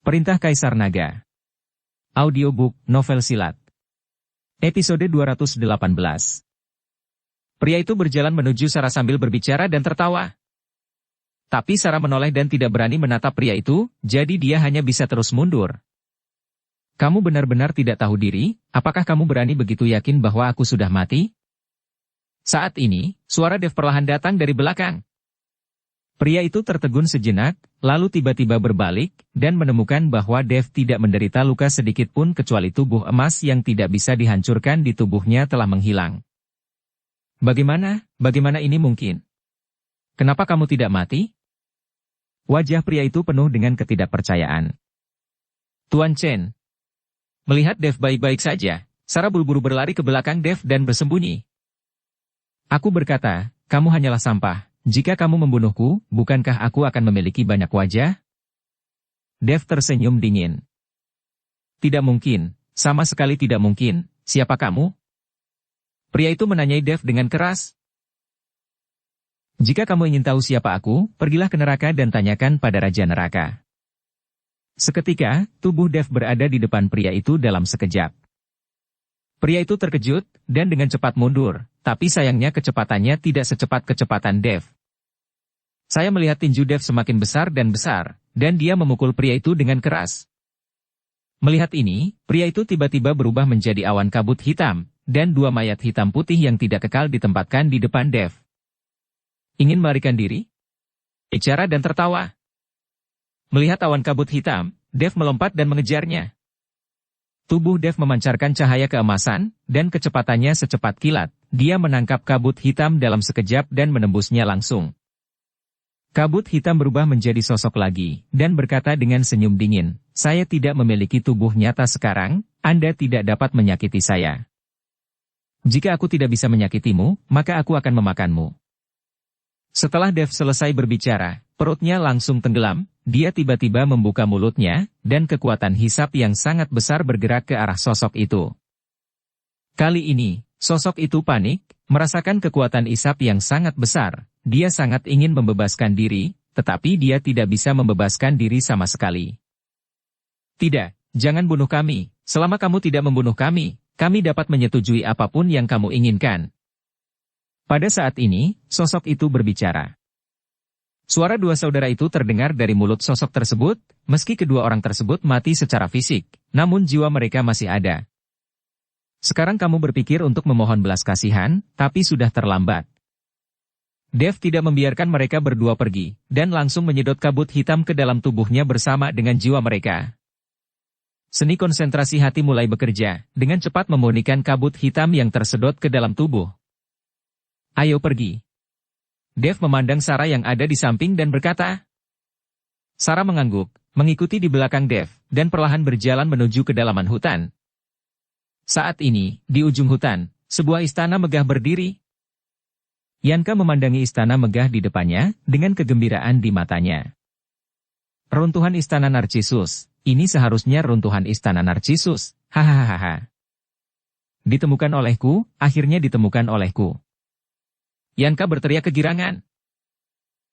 Perintah Kaisar Naga. Audiobook, novel silat. Episode 218. Pria itu berjalan menuju Sarah sambil berbicara dan tertawa. Tapi Sarah menoleh dan tidak berani menatap pria itu, jadi dia hanya bisa terus mundur. Kamu benar-benar tidak tahu diri, apakah kamu berani begitu yakin bahwa aku sudah mati? Saat ini, suara Dev perlahan datang dari belakang. Pria itu tertegun sejenak, lalu tiba-tiba berbalik, dan menemukan bahwa Dev tidak menderita luka sedikit pun kecuali tubuh emas yang tidak bisa dihancurkan di tubuhnya telah menghilang. Bagaimana ini mungkin? Kenapa kamu tidak mati? Wajah pria itu penuh dengan ketidakpercayaan. Tuan Chen. Melihat Dev baik-baik saja, Sarah buru-buru berlari ke belakang Dev dan bersembunyi. Aku berkata, kamu hanyalah sampah. Jika kamu membunuhku, bukankah aku akan memiliki banyak wajah? Dev tersenyum dingin. Tidak mungkin, sama sekali tidak mungkin. Siapa kamu? Pria itu menanyai Dev dengan keras. Jika kamu ingin tahu siapa aku, pergilah ke neraka dan tanyakan pada Raja Neraka. Seketika, tubuh Dev berada di depan pria itu dalam sekejap. Pria itu terkejut, dan dengan cepat mundur, tapi sayangnya kecepatannya tidak secepat kecepatan Dev. Saya melihat tinju Dev semakin besar, dan dia memukul pria itu dengan keras. Melihat ini, pria itu tiba-tiba berubah menjadi awan kabut hitam, dan dua mayat hitam putih yang tidak kekal ditempatkan di depan Dev. Ingin melarikan diri? Bicara dan tertawa. Melihat awan kabut hitam, Dev melompat dan mengejarnya. Tubuh Dev memancarkan cahaya keemasan, dan kecepatannya secepat kilat. Dia menangkap kabut hitam dalam sekejap dan menembusnya langsung. Kabut hitam berubah menjadi sosok lagi, dan berkata dengan senyum dingin, saya tidak memiliki tubuh nyata sekarang, Anda tidak dapat menyakiti saya. Jika aku tidak bisa menyakitimu, maka aku akan memakanmu. Setelah Dev selesai berbicara, perutnya langsung tenggelam, dia tiba-tiba membuka mulutnya, dan kekuatan hisap yang sangat besar bergerak ke arah sosok itu. Kali ini, sosok itu panik, merasakan kekuatan hisap yang sangat besar. Dia sangat ingin membebaskan diri, tetapi dia tidak bisa membebaskan diri sama sekali. Tidak, jangan bunuh kami. Selama kamu tidak membunuh kami dapat menyetujui apapun yang kamu inginkan. Pada saat ini, sosok itu berbicara. Suara dua saudara itu terdengar dari mulut sosok tersebut, meski kedua orang tersebut mati secara fisik, namun jiwa mereka masih ada. Sekarang kamu berpikir untuk memohon belas kasihan, tapi sudah terlambat. Dev tidak membiarkan mereka berdua pergi, dan langsung menyedot kabut hitam ke dalam tubuhnya bersama dengan jiwa mereka. Seni konsentrasi hati mulai bekerja, dengan cepat memurnikan kabut hitam yang tersedot ke dalam tubuh. Ayo pergi. Dev memandang Sarah yang ada di samping dan berkata. Sarah mengangguk, mengikuti di belakang Dev, dan perlahan berjalan menuju kedalaman hutan. Saat ini, di ujung hutan, sebuah istana megah berdiri. Yanka memandangi istana megah di depannya, dengan kegembiraan di matanya. Runtuhan istana Narcissus, ini seharusnya runtuhan istana Narcissus, hahaha. Ditemukan olehku, akhirnya ditemukan olehku. Yanka berteriak kegirangan.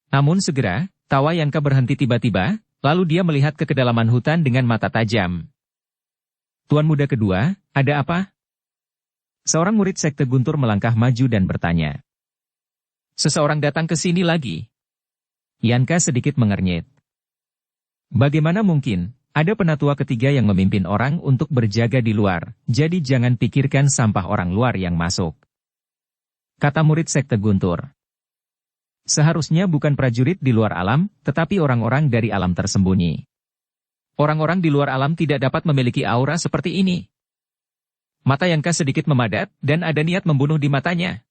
Namun segera, tawa Yanka berhenti tiba-tiba, lalu dia melihat ke kedalaman hutan dengan mata tajam. Tuan muda kedua, ada apa? Seorang murid sekte Guntur melangkah maju dan bertanya. Seseorang datang ke sini lagi. Yanka sedikit mengernyit. Bagaimana mungkin, ada penatua ketiga yang memimpin orang untuk berjaga di luar, jadi jangan pikirkan sampah orang luar yang masuk. Kata murid sekte Guntur. Seharusnya bukan prajurit di luar alam, tetapi orang-orang dari alam tersembunyi. Orang-orang di luar alam tidak dapat memiliki aura seperti ini. Mata Yanka sedikit memadat, dan ada niat membunuh di matanya.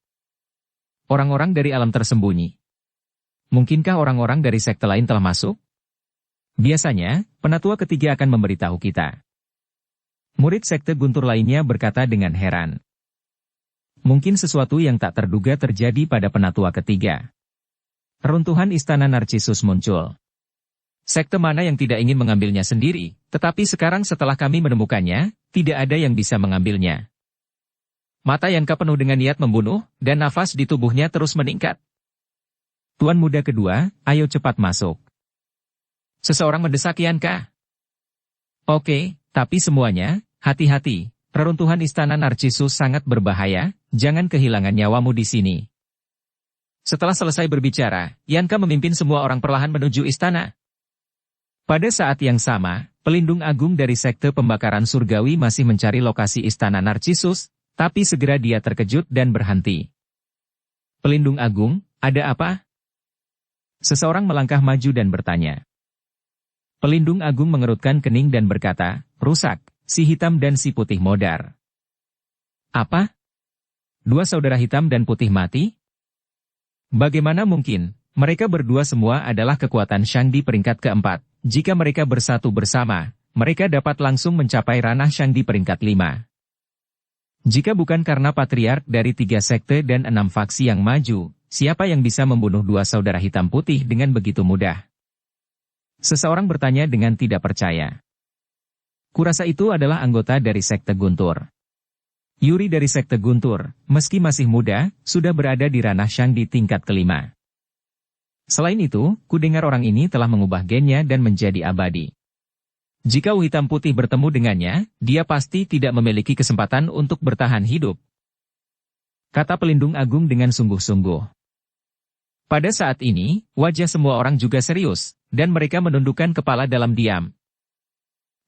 Orang-orang dari alam tersembunyi. Mungkinkah orang-orang dari sekte lain telah masuk? Biasanya, penatua ketiga akan memberitahu kita. Murid sekte Guntur lainnya berkata dengan heran. Mungkin sesuatu yang tak terduga terjadi pada penatua ketiga. Runtuhan istana Narcissus muncul. Sekte mana yang tidak ingin mengambilnya sendiri, tetapi sekarang setelah kami menemukannya, tidak ada yang bisa mengambilnya. Mata Yanka penuh dengan niat membunuh, dan nafas di tubuhnya terus meningkat. Tuan muda kedua, ayo cepat masuk. Seseorang mendesak Yanka. Oke, tapi semuanya, hati-hati. Reruntuhan istana Narcissus sangat berbahaya, jangan kehilangan nyawamu di sini. Setelah selesai berbicara, Yanka memimpin semua orang perlahan menuju istana. Pada saat yang sama, pelindung agung dari sekte pembakaran surgawi masih mencari lokasi istana Narcissus, tapi segera dia terkejut dan berhenti. Pelindung agung, ada apa? Seseorang melangkah maju dan bertanya. Pelindung agung mengerutkan kening dan berkata, rusak, si hitam dan si putih modar. Apa? Dua saudara hitam dan putih mati? Bagaimana mungkin? Mereka berdua semua adalah kekuatan Shang di peringkat keempat. Jika mereka bersatu bersama, mereka dapat langsung mencapai ranah Shang di peringkat 5. Jika bukan karena patriark dari 3 sekte dan 6 faksi yang maju, siapa yang bisa membunuh dua saudara hitam putih dengan begitu mudah? Seseorang bertanya dengan tidak percaya. Kurasa itu adalah anggota dari sekte Guntur. Yuri dari sekte Guntur, meski masih muda, sudah berada di ranah Shang di tingkat kelima. Selain itu, kudengar orang ini telah mengubah gennya dan menjadi abadi. Jika hitam putih bertemu dengannya, dia pasti tidak memiliki kesempatan untuk bertahan hidup. Kata pelindung agung dengan sungguh-sungguh. Pada saat ini, wajah semua orang juga serius, dan mereka menundukkan kepala dalam diam.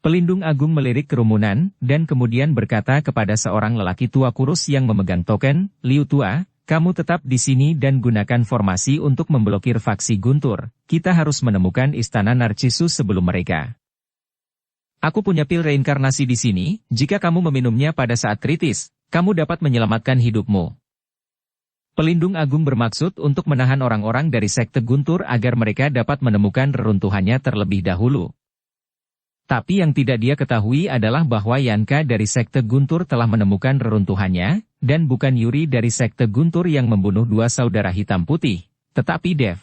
Pelindung agung melirik kerumunan, dan kemudian berkata kepada seorang lelaki tua kurus yang memegang token, Liu Tua, kamu tetap di sini dan gunakan formasi untuk memblokir faksi Guntur. Kita harus menemukan istana Narcissus sebelum mereka. Aku punya pil reinkarnasi di sini, jika kamu meminumnya pada saat kritis, kamu dapat menyelamatkan hidupmu. Pelindung agung bermaksud untuk menahan orang-orang dari sekte Guntur agar mereka dapat menemukan reruntuhannya terlebih dahulu. Tapi yang tidak dia ketahui adalah bahwa Yanka dari sekte Guntur telah menemukan reruntuhannya, dan bukan Yuri dari sekte Guntur yang membunuh dua saudara hitam putih, tetapi Dev.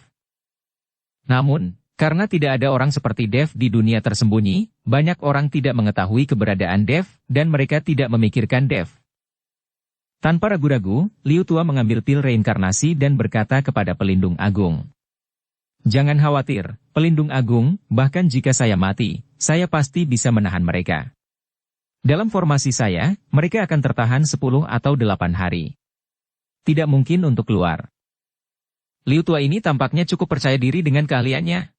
Namun, karena tidak ada orang seperti Dev di dunia tersembunyi, banyak orang tidak mengetahui keberadaan Dev, dan mereka tidak memikirkan Dev. Tanpa ragu-ragu, Liu Tua mengambil pil reinkarnasi dan berkata kepada pelindung agung. Jangan khawatir, pelindung agung, bahkan jika saya mati, saya pasti bisa menahan mereka. Dalam formasi saya, mereka akan tertahan 10 atau 8 hari. Tidak mungkin untuk keluar. Liu Tua ini tampaknya cukup percaya diri dengan keahliannya.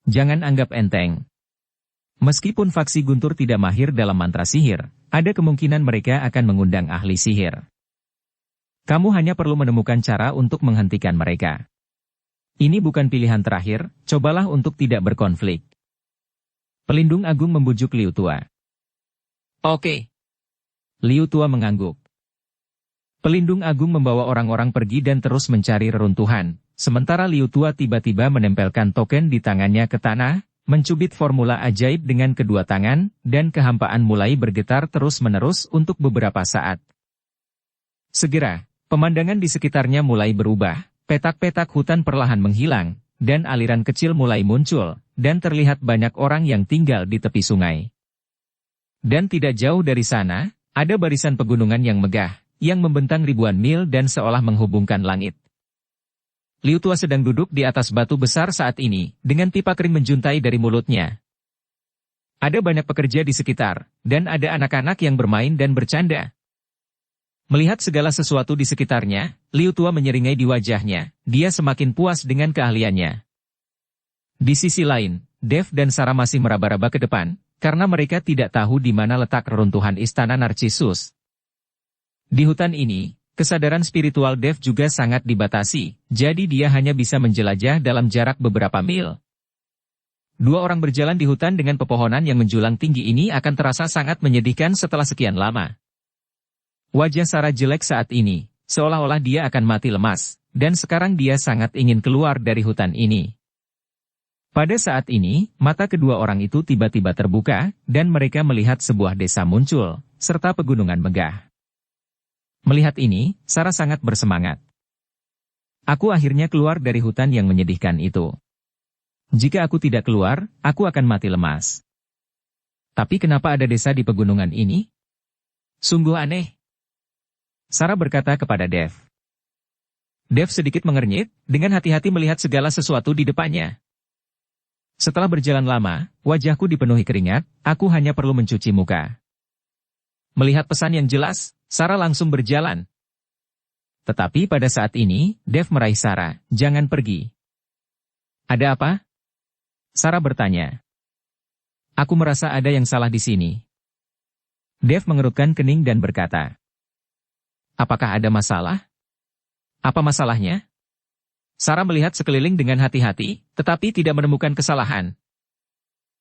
Jangan anggap enteng. Meskipun faksi Guntur tidak mahir dalam mantra sihir, ada kemungkinan mereka akan mengundang ahli sihir. Kamu hanya perlu menemukan cara untuk menghentikan mereka. Ini bukan pilihan terakhir, cobalah untuk tidak berkonflik. Pelindung agung membujuk Liu Tua. Oke. Liu Tua mengangguk. Pelindung agung membawa orang-orang pergi dan terus mencari reruntuhan, sementara Liu Tua tiba-tiba menempelkan token di tangannya ke tanah, mencubit formula ajaib dengan kedua tangan, dan kehampaan mulai bergetar terus-menerus untuk beberapa saat. Segera, pemandangan di sekitarnya mulai berubah. Petak-petak hutan perlahan menghilang, dan aliran kecil mulai muncul, dan terlihat banyak orang yang tinggal di tepi sungai. Dan tidak jauh dari sana, ada barisan pegunungan yang megah, yang membentang ribuan mil dan seolah menghubungkan langit. Liu Tua sedang duduk di atas batu besar saat ini, dengan pipa kering menjuntai dari mulutnya. Ada banyak pekerja di sekitar, dan ada anak-anak yang bermain dan bercanda. Melihat segala sesuatu di sekitarnya, Liu Tua menyeringai di wajahnya, dia semakin puas dengan keahliannya. Di sisi lain, Dev dan Sarah masih meraba-raba ke depan, karena mereka tidak tahu di mana letak reruntuhan istana Narcissus. Di hutan ini, kesadaran spiritual Dev juga sangat dibatasi, jadi dia hanya bisa menjelajah dalam jarak beberapa mil. Dua orang berjalan di hutan dengan pepohonan yang menjulang tinggi ini akan terasa sangat menyedihkan setelah sekian lama. Wajah Sarah jelek saat ini, seolah-olah dia akan mati lemas, dan sekarang dia sangat ingin keluar dari hutan ini. Pada saat ini, mata kedua orang itu tiba-tiba terbuka, dan mereka melihat sebuah desa muncul, serta pegunungan megah. Melihat ini, Sarah sangat bersemangat. Aku akhirnya keluar dari hutan yang menyedihkan itu. Jika aku tidak keluar, aku akan mati lemas. Tapi kenapa ada desa di pegunungan ini? Sungguh aneh. Sarah berkata kepada Dev. Dev sedikit mengernyit, dengan hati-hati melihat segala sesuatu di depannya. Setelah berjalan lama, wajahku dipenuhi keringat, aku hanya perlu mencuci muka. Melihat pesan yang jelas, Sarah langsung berjalan. Tetapi pada saat ini, Dev meraih Sarah, jangan pergi. Ada apa? Sarah bertanya. Aku merasa ada yang salah di sini. Dev mengerutkan kening dan berkata. Apakah ada masalah? Apa masalahnya? Sarah melihat sekeliling dengan hati-hati, tetapi tidak menemukan kesalahan.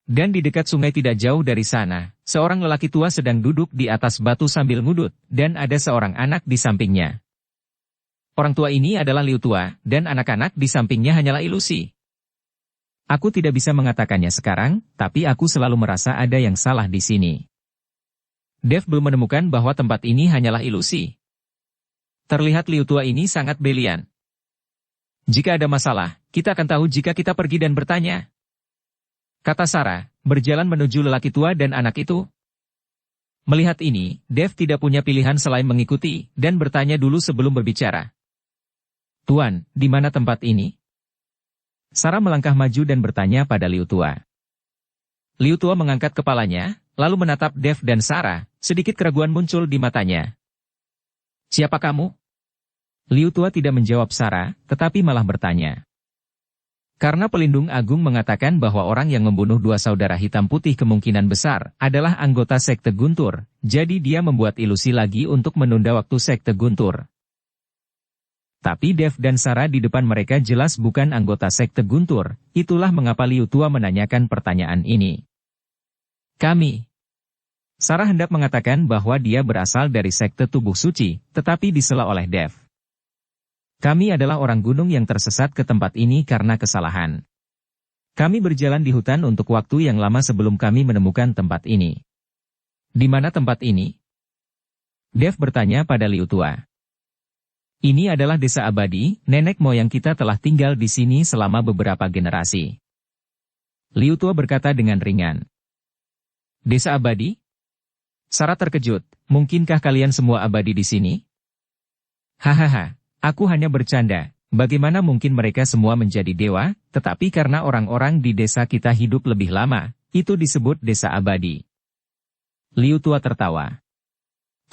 Dan di dekat sungai tidak jauh dari sana, seorang lelaki tua sedang duduk di atas batu sambil ngudut, dan ada seorang anak di sampingnya. Orang tua ini adalah Liu Tua, dan anak-anak di sampingnya hanyalah ilusi. Aku tidak bisa mengatakannya sekarang, tapi aku selalu merasa ada yang salah di sini. Dev belum menemukan bahwa tempat ini hanyalah ilusi. Terlihat Liu Tua ini sangat belian. Jika ada masalah, kita akan tahu jika kita pergi dan bertanya. Kata Sarah, berjalan menuju lelaki tua dan anak itu. Melihat ini, Dev tidak punya pilihan selain mengikuti, dan bertanya dulu sebelum berbicara. Tuan, di mana tempat ini? Sarah melangkah maju dan bertanya pada Liu Tua. Liu Tua mengangkat kepalanya, lalu menatap Dev dan Sarah, sedikit keraguan muncul di matanya. Siapa kamu? Liu Tua tidak menjawab Sarah, tetapi malah bertanya. Karena pelindung agung mengatakan bahwa orang yang membunuh dua saudara hitam putih kemungkinan besar adalah anggota sekte Guntur, jadi dia membuat ilusi lagi untuk menunda waktu sekte Guntur. Tapi Dev dan Sarah di depan mereka jelas bukan anggota sekte Guntur, itulah mengapa Liu Tua menanyakan pertanyaan ini. Kami. Sarah hendak mengatakan bahwa dia berasal dari sekte tubuh suci, tetapi disela oleh Dev. Kami adalah orang gunung yang tersesat ke tempat ini karena kesalahan. Kami berjalan di hutan untuk waktu yang lama sebelum kami menemukan tempat ini. Di mana tempat ini? Dev bertanya pada Liu Tua. Ini adalah desa abadi, nenek moyang kita telah tinggal di sini selama beberapa generasi. Liu Tua berkata dengan ringan. Desa abadi? Sarah terkejut, mungkinkah kalian semua abadi di sini? Hahaha, aku hanya bercanda, bagaimana mungkin mereka semua menjadi dewa, tetapi karena orang-orang di desa kita hidup lebih lama, itu disebut desa abadi. Liu Tua tertawa.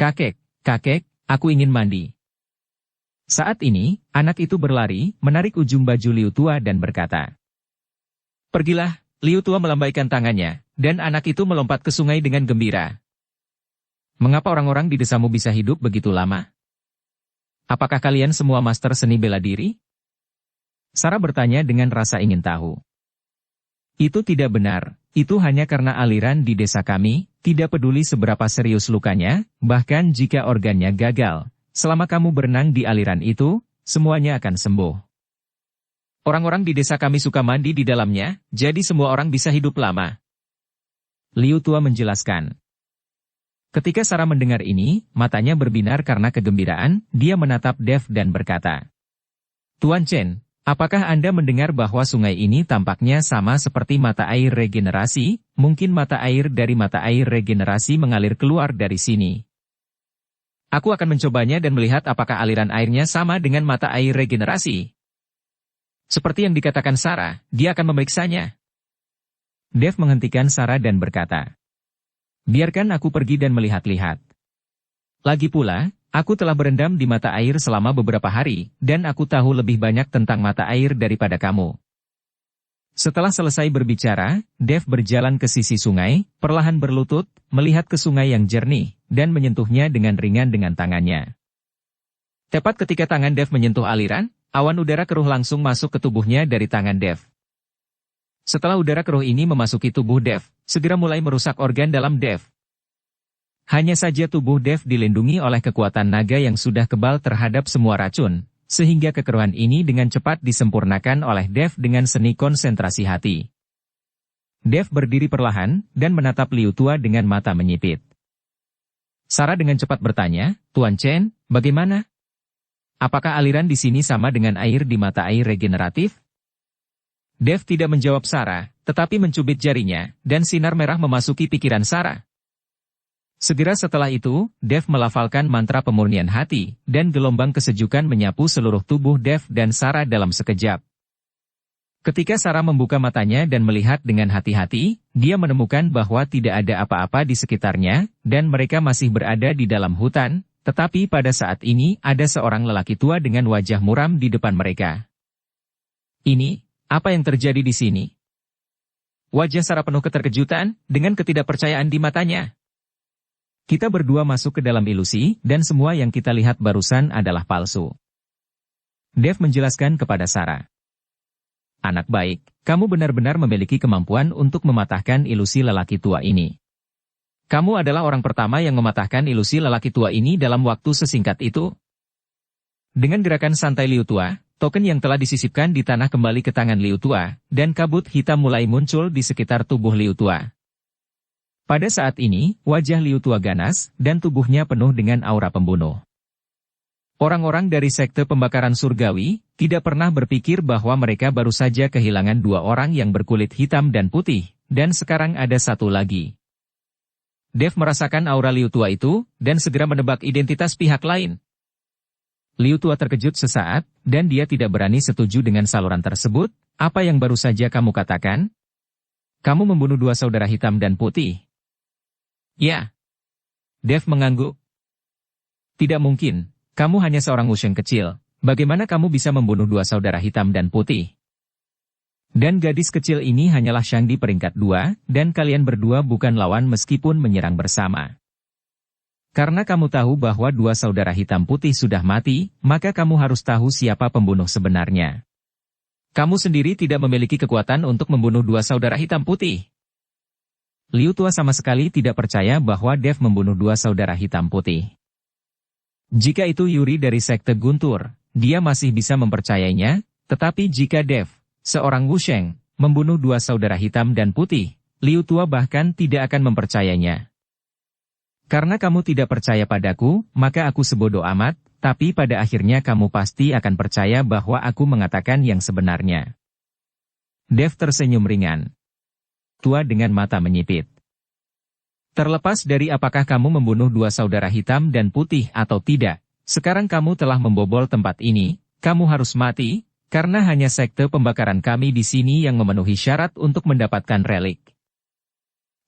Kakek, aku ingin mandi. Saat ini, anak itu berlari, menarik ujung baju Liu Tua dan berkata. Pergilah, Liu Tua melambaikan tangannya, dan anak itu melompat ke sungai dengan gembira. Mengapa orang-orang di desamu bisa hidup begitu lama? Apakah kalian semua master seni bela diri? Sarah bertanya dengan rasa ingin tahu. Itu tidak benar, itu hanya karena aliran di desa kami, tidak peduli seberapa serius lukanya, bahkan jika organnya gagal, selama kamu berenang di aliran itu, semuanya akan sembuh. Orang-orang di desa kami suka mandi di dalamnya, jadi semua orang bisa hidup lama. Liu Tua menjelaskan. Ketika Sarah mendengar ini, matanya berbinar karena kegembiraan, dia menatap Dev dan berkata. Tuan Chen, apakah Anda mendengar bahwa sungai ini tampaknya sama seperti mata air regenerasi, mungkin mata air dari mata air regenerasi mengalir keluar dari sini. Aku akan mencobanya dan melihat apakah aliran airnya sama dengan mata air regenerasi. Seperti yang dikatakan Sarah, dia akan memeriksanya. Dev menghentikan Sarah dan berkata. Biarkan aku pergi dan melihat-lihat. Lagi pula, aku telah berendam di mata air selama beberapa hari, dan aku tahu lebih banyak tentang mata air daripada kamu. Setelah selesai berbicara, Dev berjalan ke sisi sungai, perlahan berlutut, melihat ke sungai yang jernih, dan menyentuhnya dengan ringan dengan tangannya. Tepat ketika tangan Dev menyentuh aliran, awan udara keruh langsung masuk ke tubuhnya dari tangan Dev. Setelah udara keruh ini memasuki tubuh Dev, segera mulai merusak organ dalam Dev. Hanya saja tubuh Dev dilindungi oleh kekuatan naga yang sudah kebal terhadap semua racun, sehingga kekeruhan ini dengan cepat disempurnakan oleh Dev dengan seni konsentrasi hati. Dev berdiri perlahan, dan menatap Liu Tua dengan mata menyipit. Sarah dengan cepat bertanya, Tuan Chen, bagaimana? Apakah aliran di sini sama dengan air di mata air regeneratif? Dev tidak menjawab Sarah, tetapi mencubit jarinya, dan sinar merah memasuki pikiran Sarah. Segera setelah itu, Dev melafalkan mantra pemurnian hati, dan gelombang kesejukan menyapu seluruh tubuh Dev dan Sarah dalam sekejap. Ketika Sarah membuka matanya dan melihat dengan hati-hati, dia menemukan bahwa tidak ada apa-apa di sekitarnya, dan mereka masih berada di dalam hutan, tetapi pada saat ini ada seorang lelaki tua dengan wajah muram di depan mereka. Ini, apa yang terjadi di sini? Wajah Sarah penuh keterkejutan, dengan ketidakpercayaan di matanya. Kita berdua masuk ke dalam ilusi, dan semua yang kita lihat barusan adalah palsu. Dev menjelaskan kepada Sarah. Anak baik, kamu benar-benar memiliki kemampuan untuk mematahkan ilusi lelaki tua ini. Kamu adalah orang pertama yang mematahkan ilusi lelaki tua ini dalam waktu sesingkat itu. Dengan gerakan santai Liu Tua, token yang telah disisipkan di tanah kembali ke tangan Liu Tua, dan kabut hitam mulai muncul di sekitar tubuh Liu Tua. Pada saat ini, wajah Liu Tua ganas, dan tubuhnya penuh dengan aura pembunuh. Orang-orang dari sekte pembakaran surgawi, tidak pernah berpikir bahwa mereka baru saja kehilangan 2 orang yang berkulit hitam dan putih, dan sekarang ada 1 lagi. Dev merasakan aura Liu Tua itu, dan segera menebak identitas pihak lain. Liu Tua terkejut sesaat, dan dia tidak berani setuju dengan saluran tersebut. Apa yang baru saja kamu katakan? Kamu membunuh 2 saudara hitam dan putih. Ya. Dev mengangguk. Tidak mungkin. Kamu hanya seorang wusheng kecil, bagaimana kamu bisa membunuh 2 saudara hitam dan putih? Dan gadis kecil ini hanyalah Shang di peringkat 2, dan kalian berdua bukan lawan meskipun menyerang bersama. Karena kamu tahu bahwa 2 saudara hitam putih sudah mati, maka kamu harus tahu siapa pembunuh sebenarnya. Kamu sendiri tidak memiliki kekuatan untuk membunuh 2 saudara hitam putih. Liu Tua sama sekali tidak percaya bahwa Dev membunuh 2 saudara hitam putih. Jika itu Yuri dari sekte Guntur, dia masih bisa mempercayainya, tetapi jika Dev, seorang wusheng, membunuh 2 saudara hitam dan putih, Liu Tua bahkan tidak akan mempercayainya. Karena kamu tidak percaya padaku, maka aku sebodoh amat, tapi pada akhirnya kamu pasti akan percaya bahwa aku mengatakan yang sebenarnya. Dev tersenyum ringan. Tua dengan mata menyipit. Terlepas dari apakah kamu membunuh 2 saudara hitam dan putih atau tidak, sekarang kamu telah membobol tempat ini, kamu harus mati, karena hanya sekte pembakaran kami di sini yang memenuhi syarat untuk mendapatkan relik.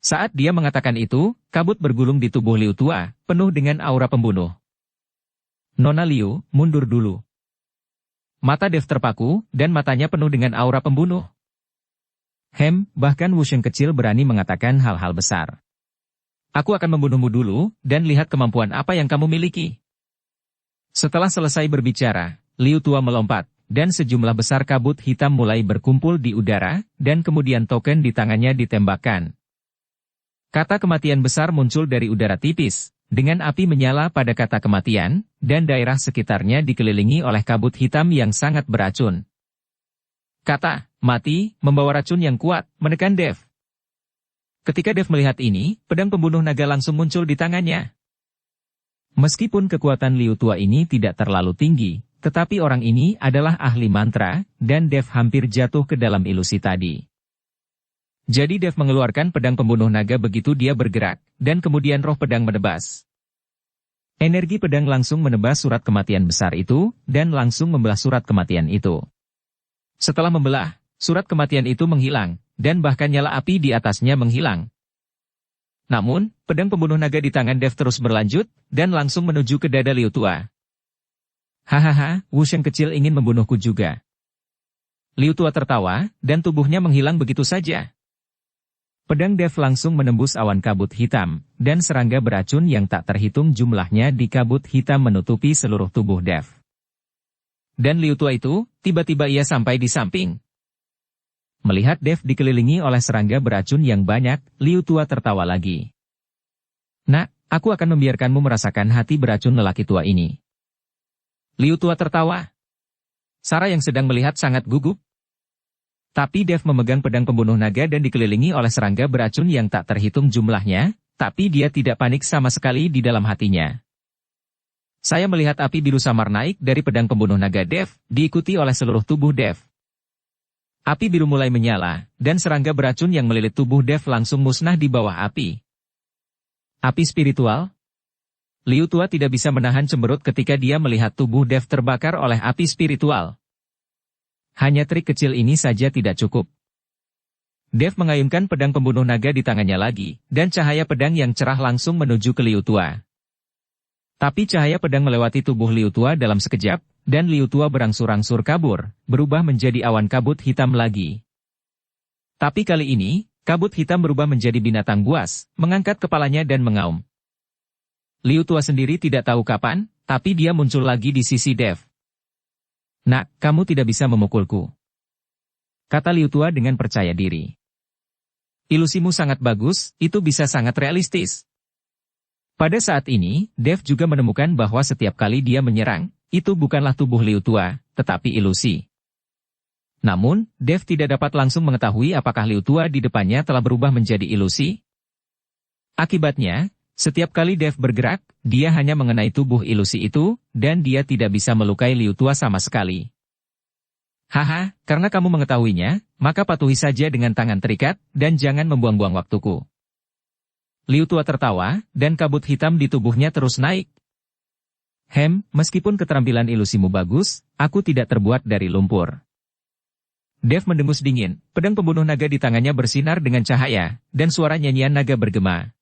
Saat dia mengatakan itu, kabut bergulung di tubuh Liu Tua, penuh dengan aura pembunuh. Nona Liu, mundur dulu. Mata Dev terpaku, dan matanya penuh dengan aura pembunuh. Bahkan wusheng kecil berani mengatakan hal-hal besar. Aku akan membunuhmu dulu, dan lihat kemampuan apa yang kamu miliki. Setelah selesai berbicara, Liu Tua melompat, dan sejumlah besar kabut hitam mulai berkumpul di udara, dan kemudian token di tangannya ditembakkan. Kata kematian besar muncul dari udara tipis, dengan api menyala pada kata kematian, dan daerah sekitarnya dikelilingi oleh kabut hitam yang sangat beracun. Kata mati membawa racun yang kuat, menekan Dev. Ketika Dev melihat ini, pedang pembunuh naga langsung muncul di tangannya. Meskipun kekuatan Liu Tua ini tidak terlalu tinggi, tetapi orang ini adalah ahli mantra, dan Dev hampir jatuh ke dalam ilusi tadi. Jadi Dev mengeluarkan pedang pembunuh naga begitu dia bergerak, dan kemudian roh pedang menebas. Energi pedang langsung menebas surat kematian besar itu, dan langsung membelah surat kematian itu. Setelah membelah, surat kematian itu menghilang, dan bahkan nyala api di atasnya menghilang. Namun, pedang pembunuh naga di tangan Dev terus berlanjut, dan langsung menuju ke dada Liu Tua. Hahaha, wusheng kecil ingin membunuhku juga. Liu Tua tertawa, dan tubuhnya menghilang begitu saja. Pedang Dev langsung menembus awan kabut hitam, dan serangga beracun yang tak terhitung jumlahnya di kabut hitam menutupi seluruh tubuh Dev. Dan Liu Tua itu, tiba-tiba ia sampai di samping. Melihat Dev dikelilingi oleh serangga beracun yang banyak, Liu Tua tertawa lagi. Nak, aku akan membiarkanmu merasakan hati beracun lelaki tua ini. Liu Tua tertawa. Sarah yang sedang melihat sangat gugup. Tapi Dev memegang pedang pembunuh naga dan dikelilingi oleh serangga beracun yang tak terhitung jumlahnya, tapi dia tidak panik sama sekali di dalam hatinya. Saya melihat api biru samar naik dari pedang pembunuh naga Dev, diikuti oleh seluruh tubuh Dev. Api biru mulai menyala, dan serangga beracun yang melilit tubuh Dev langsung musnah di bawah api. Api spiritual? Liu Tua tidak bisa menahan cemberut ketika dia melihat tubuh Dev terbakar oleh api spiritual. Hanya trik kecil ini saja tidak cukup. Dev mengayunkan pedang pembunuh naga di tangannya lagi, dan cahaya pedang yang cerah langsung menuju ke Liu Tua. Tapi cahaya pedang melewati tubuh Liu Tua dalam sekejap, dan Liu Tua berangsur-angsur kabur, berubah menjadi awan kabut hitam lagi. Tapi kali ini, kabut hitam berubah menjadi binatang buas, mengangkat kepalanya dan mengaum. Liu Tua sendiri tidak tahu kapan, tapi dia muncul lagi di sisi Dev. "Nak, kamu tidak bisa memukulku," kata Liu Tua dengan percaya diri. "Ilusimu sangat bagus, itu bisa sangat realistis." Pada saat ini, Dev juga menemukan bahwa setiap kali dia menyerang, itu bukanlah tubuh Liu Tua, tetapi ilusi. Namun, Dev tidak dapat langsung mengetahui apakah Liu Tua di depannya telah berubah menjadi ilusi. Akibatnya, setiap kali Dev bergerak, dia hanya mengenai tubuh ilusi itu, dan dia tidak bisa melukai Liu Tua sama sekali. "Haha, karena kamu mengetahuinya, maka patuhi saja dengan tangan terikat, dan jangan membuang-buang waktuku." Liu Tua tertawa, dan kabut hitam di tubuhnya terus naik. Meskipun keterampilan ilusimu bagus, aku tidak terbuat dari lumpur." Dev mendengus dingin, pedang pembunuh naga di tangannya bersinar dengan cahaya, dan suara nyanyian naga bergema.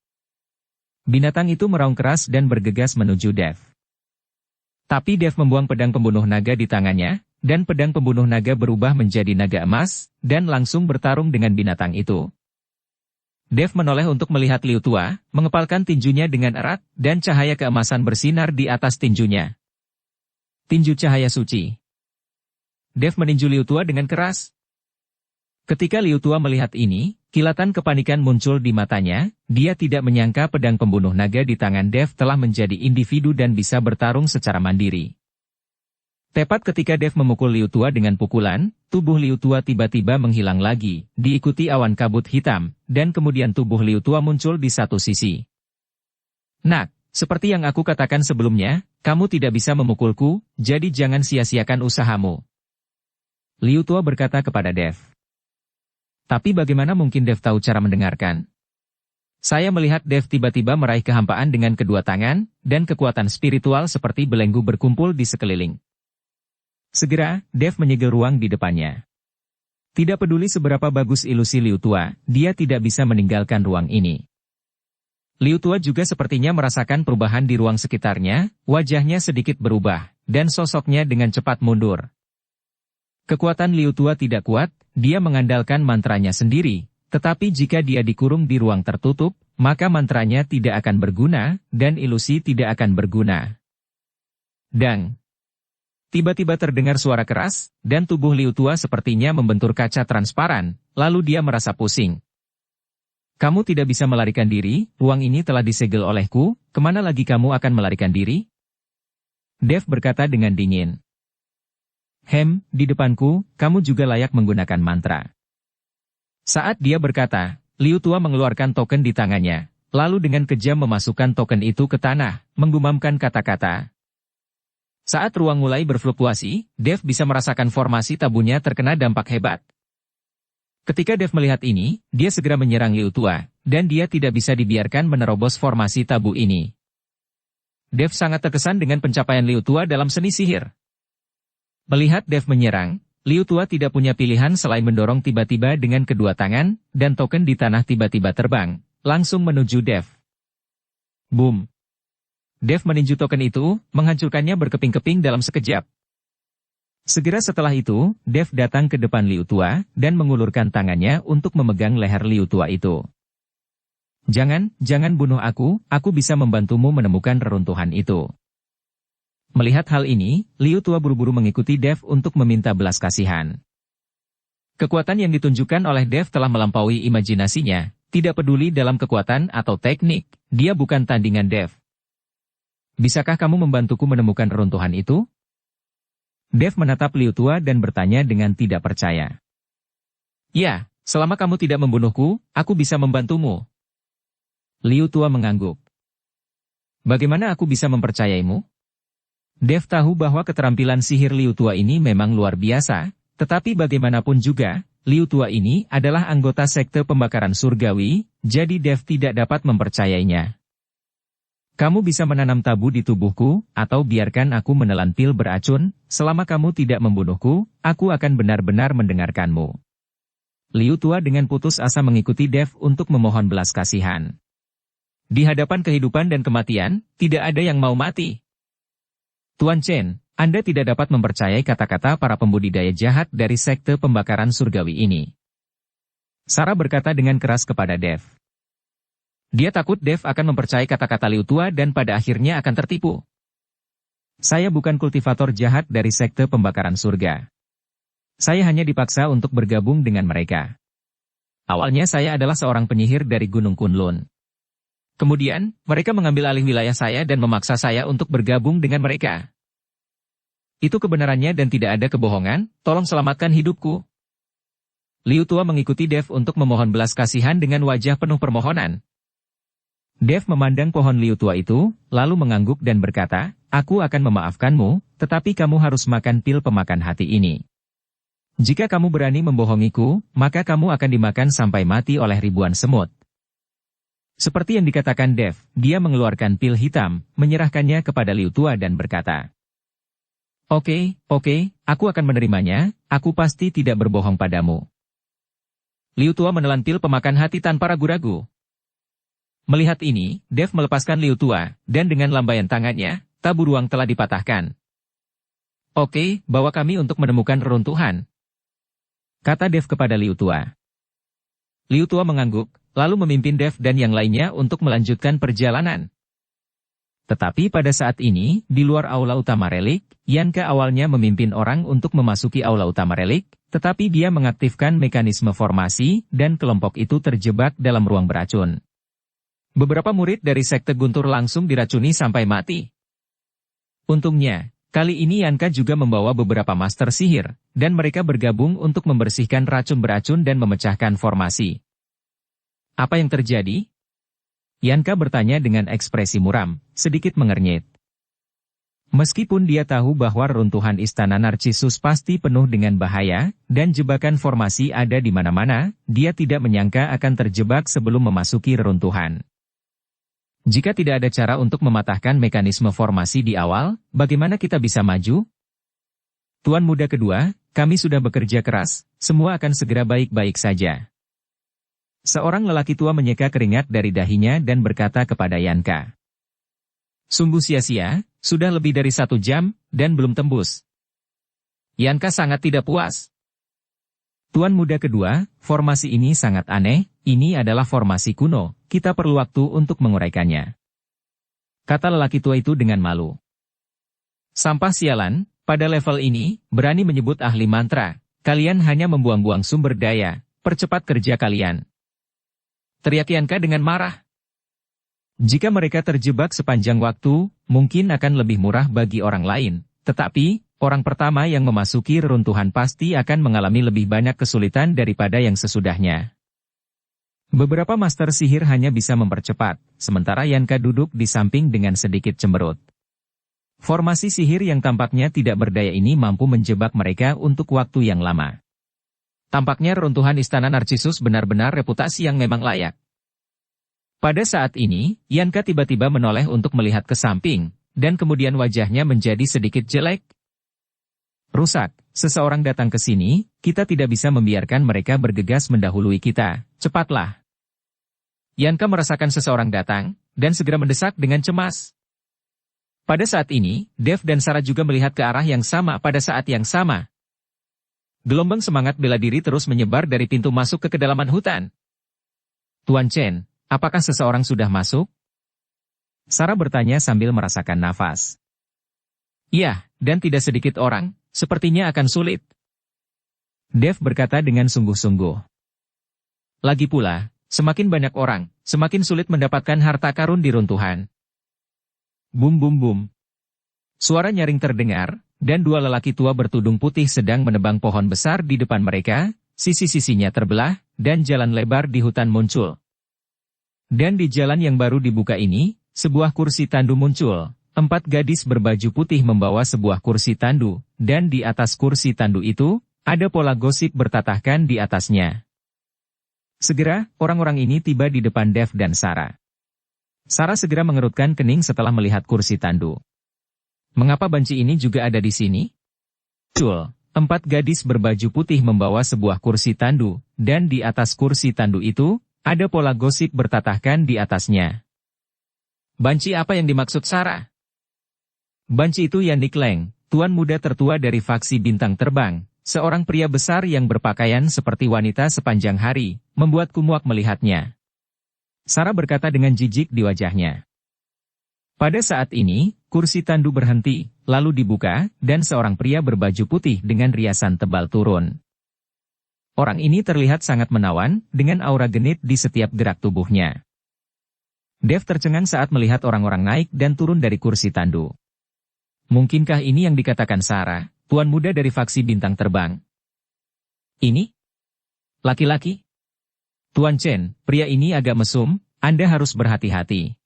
Binatang itu meraung keras dan bergegas menuju Dev. Tapi Dev membuang pedang pembunuh naga di tangannya, dan pedang pembunuh naga berubah menjadi naga emas, dan langsung bertarung dengan binatang itu. Dev menoleh untuk melihat Liu Tua, mengepalkan tinjunya dengan erat, dan cahaya keemasan bersinar di atas tinjunya. Tinju cahaya suci. Dev meninju Liu Tua dengan keras. Ketika Liu Tua melihat ini, kilatan kepanikan muncul di matanya, dia tidak menyangka pedang pembunuh naga di tangan Dev telah menjadi individu dan bisa bertarung secara mandiri. Tepat ketika Dev memukul Liu Tua dengan pukulan, tubuh Liu Tua tiba-tiba menghilang lagi, diikuti awan kabut hitam, dan kemudian tubuh Liu Tua muncul di satu sisi. "Nak, seperti yang aku katakan sebelumnya, kamu tidak bisa memukulku, jadi jangan sia-siakan usahamu," Liu Tua berkata kepada Dev. Tapi bagaimana mungkin Dev tahu cara mendengarkan? Saya melihat Dev tiba-tiba meraih kehampaan dengan kedua tangan, dan kekuatan spiritual seperti belenggu berkumpul di sekeliling. Segera, Dev menyegel ruang di depannya. Tidak peduli seberapa bagus ilusi Liu Tua, dia tidak bisa meninggalkan ruang ini. Liu Tua juga sepertinya merasakan perubahan di ruang sekitarnya, wajahnya sedikit berubah, dan sosoknya dengan cepat mundur. Kekuatan Liu Tua tidak kuat, dia mengandalkan mantranya sendiri, tetapi jika dia dikurung di ruang tertutup, maka mantranya tidak akan berguna, dan ilusi tidak akan berguna. Dang! Tiba-tiba terdengar suara keras, dan tubuh Liu Tua sepertinya membentur kaca transparan, lalu dia merasa pusing. "Kamu tidak bisa melarikan diri, ruang ini telah disegel olehku, kemana lagi kamu akan melarikan diri?" Dev berkata dengan dingin. Di depanku, kamu juga layak menggunakan mantra." Saat dia berkata, Liu Tua mengeluarkan token di tangannya, lalu dengan kejam memasukkan token itu ke tanah, menggumamkan kata-kata. Saat ruang mulai berfluktuasi, Dev bisa merasakan formasi tabunya terkena dampak hebat. Ketika Dev melihat ini, dia segera menyerang Liu Tua, dan dia tidak bisa dibiarkan menerobos formasi tabu ini. Dev sangat terkesan dengan pencapaian Liu Tua dalam seni sihir. Melihat Dev menyerang, Liu Tua tidak punya pilihan selain mendorong tiba-tiba dengan kedua tangan, dan token di tanah tiba-tiba terbang, langsung menuju Dev. Boom! Dev meninju token itu, menghancurkannya berkeping-keping dalam sekejap. Segera setelah itu, Dev datang ke depan Liu Tua, dan mengulurkan tangannya untuk memegang leher Liu Tua itu. Jangan bunuh aku bisa membantumu menemukan reruntuhan itu." Melihat hal ini, Liu Tua buru-buru mengikuti Dev untuk meminta belas kasihan. Kekuatan yang ditunjukkan oleh Dev telah melampaui imajinasinya, tidak peduli dalam kekuatan atau teknik, dia bukan tandingan Dev. "Bisakah kamu membantuku menemukan reruntuhan itu?" Dev menatap Liu Tua dan bertanya dengan tidak percaya. "Ya, selama kamu tidak membunuhku, aku bisa membantumu." Liu Tua mengangguk. "Bagaimana aku bisa mempercayaimu?" Dev tahu bahwa keterampilan sihir Liu Tua ini memang luar biasa, tetapi bagaimanapun juga, Liu Tua ini adalah anggota sekte pembakaran surgawi, jadi Dev tidak dapat mempercayainya. Kamu bisa menanam tabu di tubuhku, atau biarkan aku menelan pil beracun, selama kamu tidak membunuhku, aku akan benar-benar mendengarkanmu. Liu Tua dengan putus asa mengikuti Dev untuk memohon belas kasihan. Di hadapan kehidupan dan kematian, tidak ada yang mau mati. Tuan Chen, Anda tidak dapat mempercayai kata-kata para pembudidaya jahat dari sekte pembakaran surgawi ini. Sarah berkata dengan keras kepada Dev. Dia takut Dev akan mempercayai kata-kata Liu Tua dan pada akhirnya akan tertipu. Saya bukan kultivator jahat dari sekte pembakaran surga. Saya hanya dipaksa untuk bergabung dengan mereka. Awalnya saya adalah seorang penyihir dari Gunung Kunlun. Kemudian, mereka mengambil alih wilayah saya dan memaksa saya untuk bergabung dengan mereka. Itu kebenarannya dan tidak ada kebohongan, tolong selamatkan hidupku. Liu Tua mengikuti Dev untuk memohon belas kasihan dengan wajah penuh permohonan. Dev memandang pohon Liu Tua itu, lalu mengangguk dan berkata, aku akan memaafkanmu, tetapi kamu harus makan pil pemakan hati ini. Jika kamu berani membohongiku, maka kamu akan dimakan sampai mati oleh ribuan semut. Seperti yang dikatakan Dev, dia mengeluarkan pil hitam, menyerahkannya kepada Liu Tua dan berkata, Oke, aku akan menerimanya, aku pasti tidak berbohong padamu. Liu Tua menelan pil pemakan hati tanpa ragu-ragu. Melihat ini, Dev melepaskan Liu Tua, dan dengan lambaian tangannya, tabu ruang telah dipatahkan. Oke, bawa kami untuk menemukan reruntuhan, kata Dev kepada Liu Tua. Liu Tua mengangguk, lalu memimpin Dev dan yang lainnya untuk melanjutkan perjalanan. Tetapi pada saat ini, di luar aula utama relik, Yanka awalnya memimpin orang untuk memasuki aula utama relik, tetapi dia mengaktifkan mekanisme formasi, dan kelompok itu terjebak dalam ruang beracun. Beberapa murid dari sekte Guntur langsung diracuni sampai mati. Untungnya, kali ini Yanka juga membawa beberapa master sihir, dan mereka bergabung untuk membersihkan racun beracun dan memecahkan formasi. Apa yang terjadi? Yanka bertanya dengan ekspresi muram, sedikit mengernyit. Meskipun dia tahu bahwa reruntuhan istana Narcissus pasti penuh dengan bahaya, dan jebakan formasi ada di mana-mana, dia tidak menyangka akan terjebak sebelum memasuki reruntuhan. Jika tidak ada cara untuk mematahkan mekanisme formasi di awal, bagaimana kita bisa maju? Tuan muda kedua, kami sudah bekerja keras, semua akan segera baik-baik saja. Seorang lelaki tua menyeka keringat dari dahinya dan berkata kepada Yanka. Sungguh sia-sia, sudah lebih dari 1 jam, dan belum tembus. Yanka sangat tidak puas. Tuan muda kedua, formasi ini sangat aneh, ini adalah formasi kuno, kita perlu waktu untuk menguraikannya. Kata lelaki tua itu dengan malu. Sampah sialan, pada level ini, berani menyebut ahli mantra, kalian hanya membuang-buang sumber daya, percepat kerja kalian. Teriak Yanka dengan marah. Jika mereka terjebak sepanjang waktu, mungkin akan lebih murah bagi orang lain, tetapi, orang pertama yang memasuki reruntuhan pasti akan mengalami lebih banyak kesulitan daripada yang sesudahnya. Beberapa master sihir hanya bisa mempercepat, sementara Yanka duduk di samping dengan sedikit cemberut. Formasi sihir yang tampaknya tidak berdaya ini mampu menjebak mereka untuk waktu yang lama. Tampaknya reruntuhan istana Narcissus benar-benar reputasi yang memang layak. Pada saat ini, Yanka tiba-tiba menoleh untuk melihat ke samping, dan kemudian wajahnya menjadi sedikit jelek. Rusak, seseorang datang ke sini, kita tidak bisa membiarkan mereka bergegas mendahului kita, cepatlah. Yanka merasakan seseorang datang, dan segera mendesak dengan cemas. Pada saat ini, Dev dan Sarah juga melihat ke arah yang sama pada saat yang sama. Gelombang semangat bela diri terus menyebar dari pintu masuk ke kedalaman hutan. Tuan Chen, apakah seseorang sudah masuk? Sarah bertanya sambil merasakan nafas. Iya, dan tidak sedikit orang, sepertinya akan sulit. Dev berkata dengan sungguh-sungguh. Lagi pula, semakin banyak orang, semakin sulit mendapatkan harta karun di runtuhan. Bum bum bum. Suara nyaring terdengar, dan 2 lelaki tua bertudung putih sedang menebang pohon besar di depan mereka, sisi-sisinya terbelah, dan jalan lebar di hutan muncul. Dan di jalan yang baru dibuka ini, sebuah kursi tandu muncul. 4 gadis berbaju putih membawa sebuah kursi tandu, dan di atas kursi tandu itu, ada pola gosip bertatahkan di atasnya. Segera, orang-orang ini tiba di depan Dev dan Sarah. Sarah segera mengerutkan kening setelah melihat kursi tandu. Mengapa banci ini juga ada di sini? Betul, 4 gadis berbaju putih membawa sebuah kursi tandu, dan di atas kursi tandu itu, ada pola gosip bertatahkan di atasnya. Banci apa yang dimaksud Sarah? Banci itu Yannick Leng, tuan muda tertua dari faksi bintang terbang, seorang pria besar yang berpakaian seperti wanita sepanjang hari, membuatku muak melihatnya. Sarah berkata dengan jijik di wajahnya. Pada saat ini, kursi tandu berhenti, lalu dibuka, dan seorang pria berbaju putih dengan riasan tebal turun. Orang ini terlihat sangat menawan, dengan aura genit di setiap gerak tubuhnya. Dev tercengang saat melihat orang-orang naik dan turun dari kursi tandu. Mungkinkah ini yang dikatakan Sarah, tuan muda dari faksi bintang terbang? Ini? Laki-laki? Tuan Chen, pria ini agak mesum, Anda harus berhati-hati.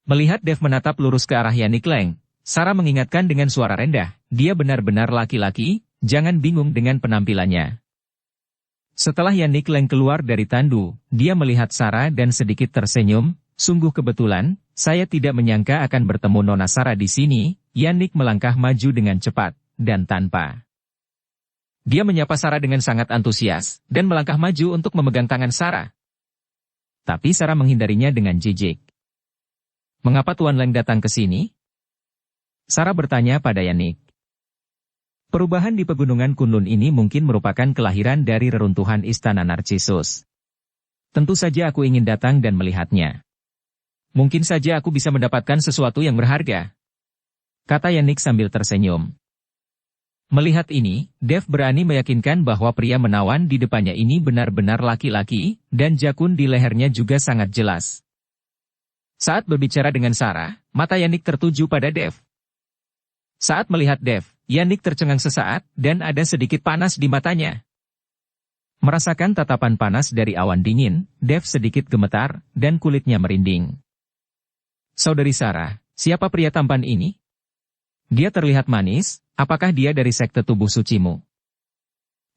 Melihat Dev menatap lurus ke arah Yannick Leng, Sarah mengingatkan dengan suara rendah, dia benar-benar laki-laki, jangan bingung dengan penampilannya. Setelah Yannick Leng keluar dari tandu, dia melihat Sarah dan sedikit tersenyum, sungguh kebetulan, saya tidak menyangka akan bertemu Nona Sarah di sini. Yannick melangkah maju dengan cepat, dan tanpa. Dia menyapa Sarah dengan sangat antusias, dan melangkah maju untuk memegang tangan Sarah. Tapi Sarah menghindarinya dengan jijik. Mengapa Tuan Leng datang ke sini? Sarah bertanya pada Yannick. Perubahan di pegunungan Kunlun ini mungkin merupakan kelahiran dari reruntuhan Istana Narcissus. Tentu saja aku ingin datang dan melihatnya. Mungkin saja aku bisa mendapatkan sesuatu yang berharga, kata Yannick sambil tersenyum. Melihat ini, Dev berani meyakinkan bahwa pria menawan di depannya ini benar-benar laki-laki, dan jakun di lehernya juga sangat jelas. Saat berbicara dengan Sarah, mata Yannick tertuju pada Dev. Saat melihat Dev, Yannick tercengang sesaat, dan ada sedikit panas di matanya. Merasakan tatapan panas dari awan dingin, Dev sedikit gemetar, dan kulitnya merinding. Saudari Sarah, siapa pria tampan ini? Dia terlihat manis, apakah dia dari sekte tubuh sucimu?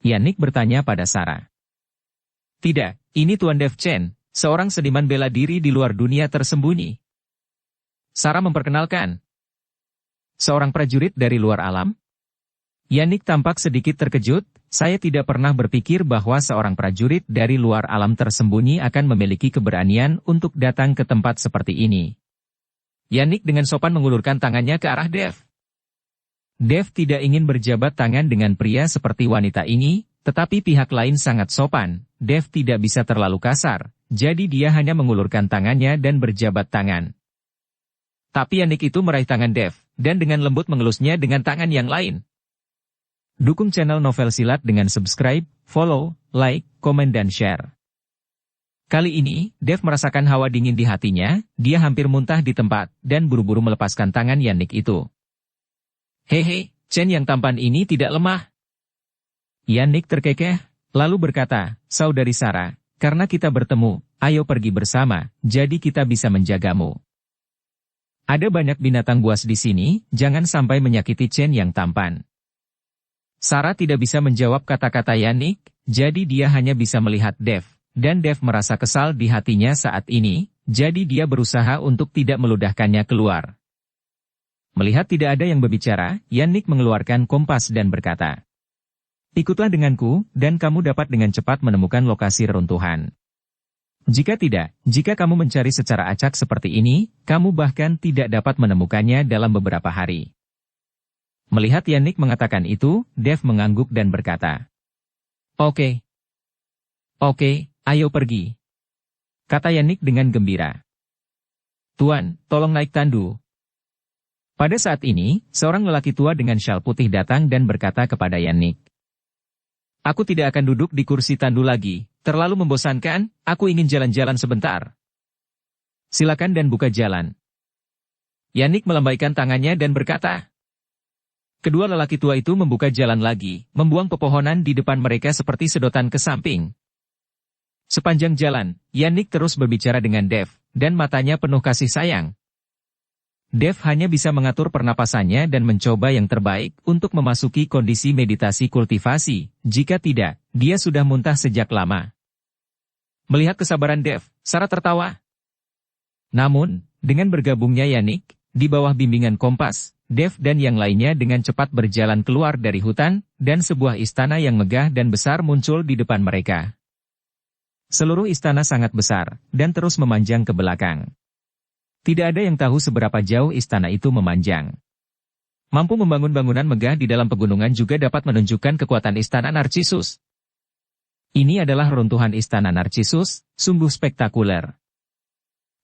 Yannick bertanya pada Sarah. Tidak, ini Tuan Dev Chen, seorang seniman bela diri di luar dunia tersembunyi. Sarah memperkenalkan. Seorang prajurit dari luar alam? Yannick tampak sedikit terkejut, saya tidak pernah berpikir bahwa seorang prajurit dari luar alam tersembunyi akan memiliki keberanian untuk datang ke tempat seperti ini. Yannick dengan sopan mengulurkan tangannya ke arah Dev. Dev tidak ingin berjabat tangan dengan pria seperti wanita ini, tetapi pihak lain sangat sopan. Dev tidak bisa terlalu kasar, jadi dia hanya mengulurkan tangannya dan berjabat tangan. Tapi Yannick itu meraih tangan Dev, dan dengan lembut mengelusnya dengan tangan yang lain. Dukung channel Novel Silat dengan subscribe, follow, like, komen dan share. Kali ini, Dev merasakan hawa dingin di hatinya, dia hampir muntah di tempat, dan buru-buru melepaskan tangan Yannick itu. Hehe, Chen yang tampan ini tidak lemah. Yannick terkekeh, lalu berkata, Saudari Sarah, karena kita bertemu, ayo pergi bersama, jadi kita bisa menjagamu. Ada banyak binatang buas di sini, jangan sampai menyakiti Chen yang tampan. Sarah tidak bisa menjawab kata-kata Yannick, jadi dia hanya bisa melihat Dev, dan Dev merasa kesal di hatinya saat ini, jadi dia berusaha untuk tidak meludahkannya keluar. Melihat tidak ada yang berbicara, Yannick mengeluarkan kompas dan berkata, ikutlah denganku, dan kamu dapat dengan cepat menemukan lokasi reruntuhan. Jika tidak, jika kamu mencari secara acak seperti ini, kamu bahkan tidak dapat menemukannya dalam beberapa hari. Melihat Yannick mengatakan itu, Dev mengangguk dan berkata, Oke, ayo pergi, kata Yannick dengan gembira. Tuan, tolong naik tandu. Pada saat ini, seorang lelaki tua dengan syal putih datang dan berkata kepada Yannick. Aku tidak akan duduk di kursi tandu lagi, terlalu membosankan, aku ingin jalan-jalan sebentar. Silakan dan buka jalan. Yannick melambaikan tangannya dan berkata. Kedua lelaki tua itu membuka jalan lagi, membuang pepohonan di depan mereka seperti sedotan ke samping. Sepanjang jalan, Yannick terus berbicara dengan Dev, dan matanya penuh kasih sayang. Dev hanya bisa mengatur pernapasannya dan mencoba yang terbaik untuk memasuki kondisi meditasi kultivasi, jika tidak, dia sudah muntah sejak lama. Melihat kesabaran Dev, Sarah tertawa. Namun, dengan bergabungnya Yannick, di bawah bimbingan Kompas, Dev dan yang lainnya dengan cepat berjalan keluar dari hutan, dan sebuah istana yang megah dan besar muncul di depan mereka. Seluruh istana sangat besar, dan terus memanjang ke belakang. Tidak ada yang tahu seberapa jauh istana itu memanjang. Mampu membangun bangunan megah di dalam pegunungan juga dapat menunjukkan kekuatan istana Narcissus. Ini adalah runtuhan istana Narcissus, sungguh spektakuler.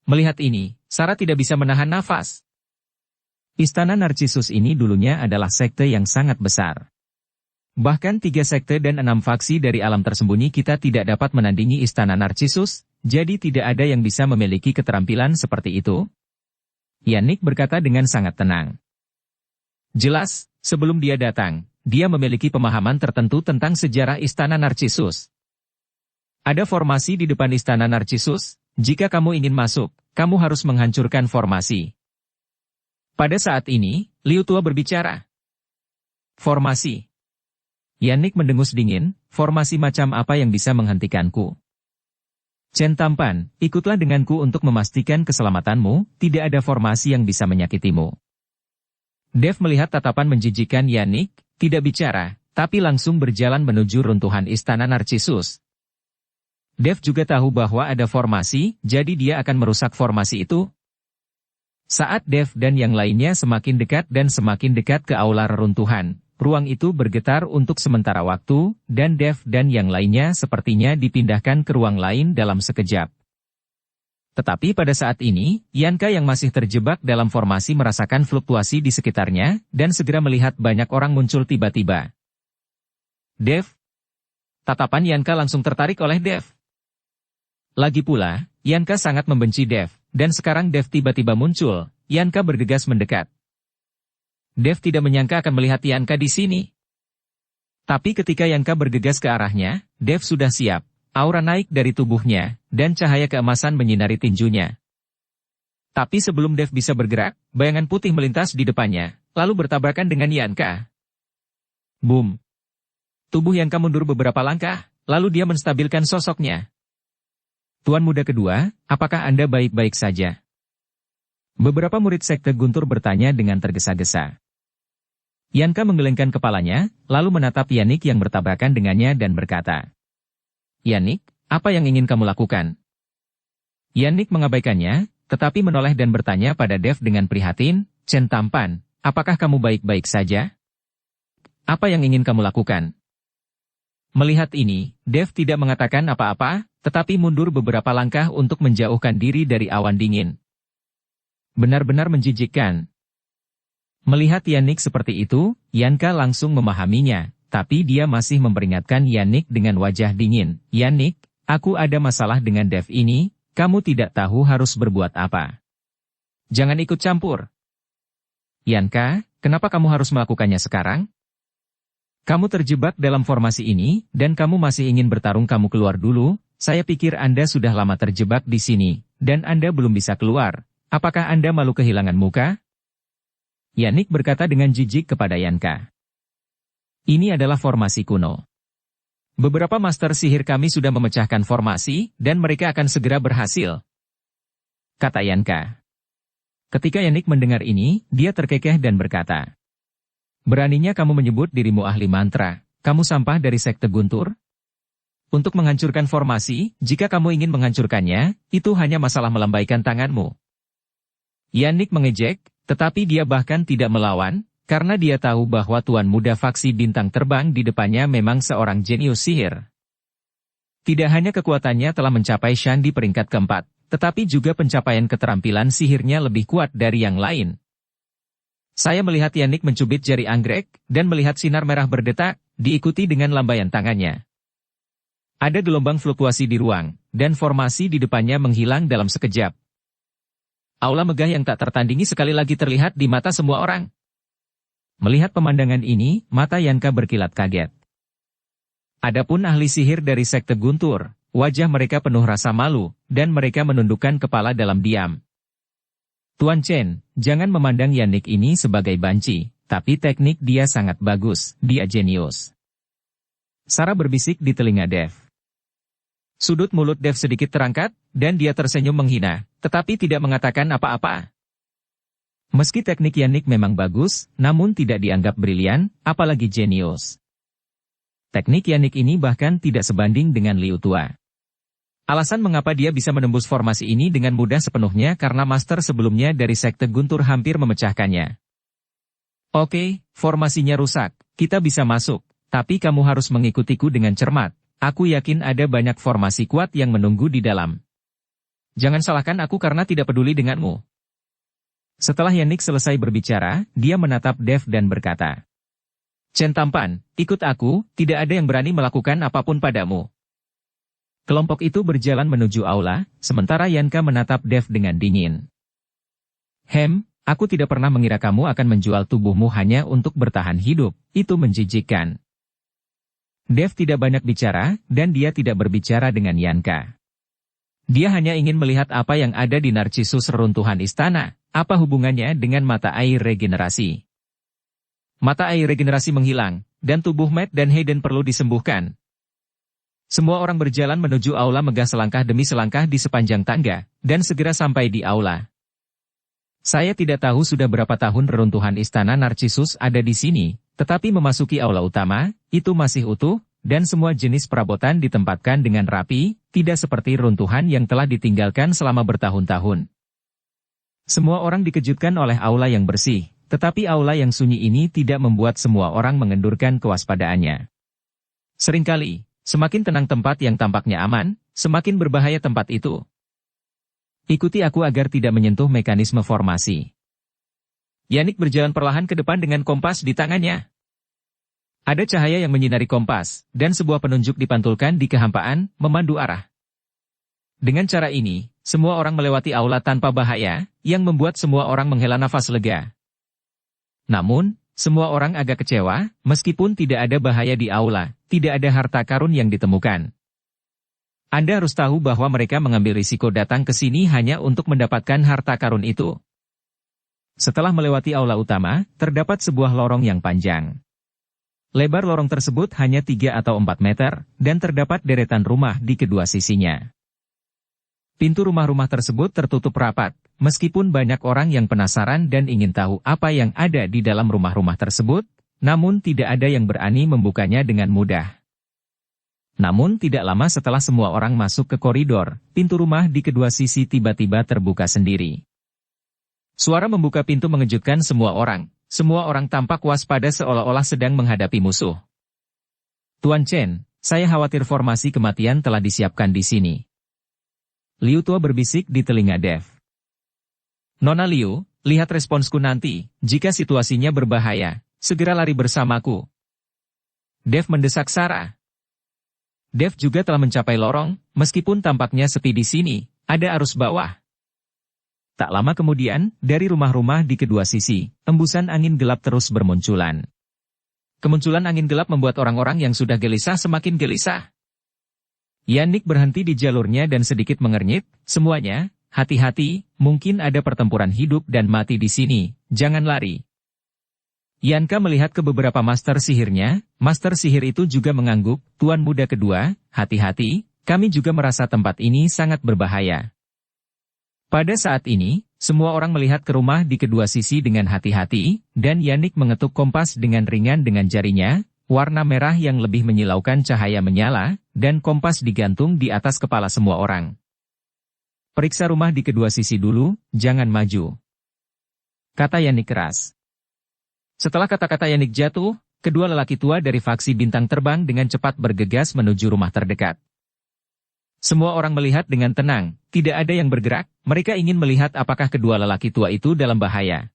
Melihat ini, Sarah tidak bisa menahan nafas. Istana Narcissus ini dulunya adalah sekte yang sangat besar. Bahkan 3 sekte dan 6 faksi dari alam tersembunyi kita tidak dapat menandingi istana Narcissus, jadi tidak ada yang bisa memiliki keterampilan seperti itu. Yannick berkata dengan sangat tenang. Jelas, sebelum dia datang, dia memiliki pemahaman tertentu tentang sejarah istana Narcissus. Ada formasi di depan istana Narcissus, jika kamu ingin masuk, kamu harus menghancurkan formasi. Pada saat ini, Liu Tua berbicara. Formasi. Yannick mendengus dingin, formasi macam apa yang bisa menghentikanku? Chen Tampan, ikutlah denganku untuk memastikan keselamatanmu, tidak ada formasi yang bisa menyakitimu. Dev melihat tatapan menjijikan Yannick, tidak bicara, tapi langsung berjalan menuju runtuhan istana Narcissus. Dev juga tahu bahwa ada formasi, jadi dia akan merusak formasi itu. Saat Dev dan yang lainnya semakin dekat ke aula reruntuhan, ruang itu bergetar untuk sementara waktu, dan Dev dan yang lainnya sepertinya dipindahkan ke ruang lain dalam sekejap. Tetapi pada saat ini, Yanka yang masih terjebak dalam formasi merasakan fluktuasi di sekitarnya, dan segera melihat banyak orang muncul tiba-tiba. Dev. Tatapan Yanka langsung tertarik oleh Dev. Lagi pula, Yanka sangat membenci Dev, dan sekarang Dev tiba-tiba muncul, Yanka bergegas mendekat. Dev tidak menyangka akan melihat Yanka di sini. Tapi ketika Yanka bergegas ke arahnya, Dev sudah siap, aura naik dari tubuhnya, dan cahaya keemasan menyinari tinjunya. Tapi sebelum Dev bisa bergerak, bayangan putih melintas di depannya, lalu bertabrakan dengan Yanka. Boom! Tubuh Yanka mundur beberapa langkah, lalu dia menstabilkan sosoknya. Tuan muda kedua, apakah Anda baik-baik saja? Beberapa murid sekte Guntur bertanya dengan tergesa-gesa. Yanka menggelengkan kepalanya, lalu menatap Yannick yang bertabrakan dengannya dan berkata, Yannick, apa yang ingin kamu lakukan? Yannick mengabaikannya, tetapi menoleh dan bertanya pada Dev dengan prihatin, Chen Tampan, apakah kamu baik-baik saja? Apa yang ingin kamu lakukan? Melihat ini, Dev tidak mengatakan apa-apa, tetapi mundur beberapa langkah untuk menjauhkan diri dari awan dingin. Benar-benar menjijikkan. Melihat Yannick seperti itu, Yanka langsung memahaminya, tapi dia masih memperingatkan Yannick dengan wajah dingin. Yannick, aku ada masalah dengan Dev ini, kamu tidak tahu harus berbuat apa. Jangan ikut campur. Yanka, kenapa kamu harus melakukannya sekarang? Kamu terjebak dalam formasi ini, dan kamu masih ingin bertarung. Kamu keluar dulu, saya pikir Anda sudah lama terjebak di sini, dan Anda belum bisa keluar. Apakah Anda malu kehilangan muka? Yannick berkata dengan jijik kepada Yanka. Ini adalah formasi kuno. Beberapa master sihir kami sudah memecahkan formasi, dan mereka akan segera berhasil. Kata Yanka. Ketika Yannick mendengar ini, dia terkekeh dan berkata, beraninya kamu menyebut dirimu ahli mantra, kamu sampah dari sekte Guntur? Untuk menghancurkan formasi, jika kamu ingin menghancurkannya, itu hanya masalah melambaikan tanganmu. Yannick mengejek, tetapi dia bahkan tidak melawan, karena dia tahu bahwa tuan muda faksi bintang terbang di depannya memang seorang jenius sihir. Tidak hanya kekuatannya telah mencapai Shan di peringkat keempat, tetapi juga pencapaian keterampilan sihirnya lebih kuat dari yang lain. Saya melihat Yannick mencubit jari anggrek, dan melihat sinar merah berdetak, diikuti dengan lambaian tangannya. Ada gelombang fluktuasi di ruang, dan formasi di depannya menghilang dalam sekejap. Aula megah yang tak tertandingi sekali lagi terlihat di mata semua orang. Melihat pemandangan ini, mata Yanka berkilat kaget. Adapun ahli sihir dari sekte Guntur, wajah mereka penuh rasa malu, dan mereka menundukkan kepala dalam diam. Tuan Chen, jangan memandang Yannick ini sebagai banci, tapi teknik dia sangat bagus, dia jenius. Sarah berbisik di telinga Dev. Sudut mulut Dev sedikit terangkat, dan dia tersenyum menghina, tetapi tidak mengatakan apa-apa. Meski teknik Yannick memang bagus, namun tidak dianggap brilian, apalagi jenius. Teknik Yannick ini bahkan tidak sebanding dengan Liu Tua. Alasan mengapa dia bisa menembus formasi ini dengan mudah sepenuhnya karena master sebelumnya dari Sekte Guntur hampir memecahkannya. Oke, formasinya rusak, kita bisa masuk, tapi kamu harus mengikutiku dengan cermat. Aku yakin ada banyak formasi kuat yang menunggu di dalam. Jangan salahkan aku karena tidak peduli denganmu. Setelah Yannick selesai berbicara, dia menatap Dev dan berkata, Chen tampan, ikut aku, tidak ada yang berani melakukan apapun padamu. Kelompok itu berjalan menuju aula, sementara Yanka menatap Dev dengan dingin. Aku tidak pernah mengira kamu akan menjual tubuhmu hanya untuk bertahan hidup, itu menjijikkan. Dev tidak banyak bicara, dan dia tidak berbicara dengan Yanka. Dia hanya ingin melihat apa yang ada di narsisus reruntuhan istana, apa hubungannya dengan mata air regenerasi. Mata air regenerasi menghilang, dan tubuh Matt dan Hayden perlu disembuhkan. Semua orang berjalan menuju aula megah selangkah demi selangkah di sepanjang tangga, dan segera sampai di aula. Saya tidak tahu sudah berapa tahun reruntuhan istana narsisus ada di sini, tetapi memasuki aula utama, itu masih utuh, dan semua jenis perabotan ditempatkan dengan rapi, tidak seperti runtuhan yang telah ditinggalkan selama bertahun-tahun. Semua orang dikejutkan oleh aula yang bersih, tetapi aula yang sunyi ini tidak membuat semua orang mengendurkan kewaspadaannya. Seringkali, semakin tenang tempat yang tampaknya aman, semakin berbahaya tempat itu. Ikuti aku agar tidak menyentuh mekanisme formasi. Yannick berjalan perlahan ke depan dengan kompas di tangannya. Ada cahaya yang menyinari kompas, dan sebuah penunjuk dipantulkan di kehampaan, memandu arah. Dengan cara ini, semua orang melewati aula tanpa bahaya, yang membuat semua orang menghela nafas lega. Namun, semua orang agak kecewa, meskipun tidak ada bahaya di aula, tidak ada harta karun yang ditemukan. Anda harus tahu bahwa mereka mengambil risiko datang ke sini hanya untuk mendapatkan harta karun itu. Setelah melewati aula utama, terdapat sebuah lorong yang panjang. Lebar lorong tersebut hanya 3 atau 4 meter, dan terdapat deretan rumah di kedua sisinya. Pintu rumah-rumah tersebut tertutup rapat, meskipun banyak orang yang penasaran dan ingin tahu apa yang ada di dalam rumah-rumah tersebut, namun tidak ada yang berani membukanya dengan mudah. Namun tidak lama setelah semua orang masuk ke koridor, pintu rumah di kedua sisi tiba-tiba terbuka sendiri. Suara membuka pintu mengejutkan semua orang tampak waspada seolah-olah sedang menghadapi musuh. Tuan Chen, saya khawatir formasi kematian telah disiapkan di sini. Liu Tua berbisik di telinga Dev. Nona Liu, lihat responsku nanti, jika situasinya berbahaya, segera lari bersamaku. Dev mendesak Sarah. Dev juga telah mencapai lorong, meskipun tampaknya sepi di sini, ada arus bawah. Tak lama kemudian, dari rumah-rumah di kedua sisi, embusan angin gelap terus bermunculan. Kemunculan angin gelap membuat orang-orang yang sudah gelisah semakin gelisah. Yannick berhenti di jalurnya dan sedikit mengernyit, semuanya, hati-hati, mungkin ada pertempuran hidup dan mati di sini, jangan lari. Yanka melihat ke beberapa master sihirnya, master sihir itu juga mengangguk, Tuan Muda kedua, hati-hati, kami juga merasa tempat ini sangat berbahaya. Pada saat ini, semua orang melihat ke rumah di kedua sisi dengan hati-hati, dan Yannick mengetuk kompas dengan ringan dengan jarinya, warna merah yang lebih menyilaukan cahaya menyala, dan kompas digantung di atas kepala semua orang. Periksa rumah di kedua sisi dulu, jangan maju. Kata Yannick keras. Setelah kata-kata Yannick jatuh, kedua lelaki tua dari faksi bintang terbang dengan cepat bergegas menuju rumah terdekat. Semua orang melihat dengan tenang, tidak ada yang bergerak, mereka ingin melihat apakah kedua lelaki tua itu dalam bahaya.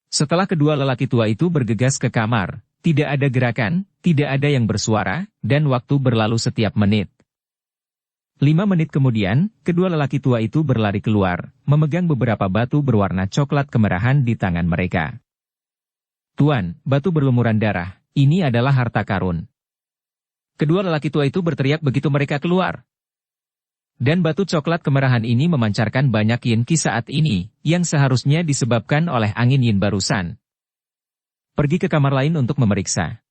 Setelah kedua lelaki tua itu bergegas ke kamar, tidak ada gerakan, tidak ada yang bersuara, dan waktu berlalu setiap menit. 5 menit kemudian, kedua lelaki tua itu berlari keluar, memegang beberapa batu berwarna coklat kemerahan di tangan mereka. Tuan, batu berlumuran darah, ini adalah harta karun. Kedua lelaki tua itu berteriak begitu mereka keluar. Dan batu coklat kemerahan ini memancarkan banyak yin ki saat ini, yang seharusnya disebabkan oleh angin yin barusan. Pergi ke kamar lain untuk memeriksa.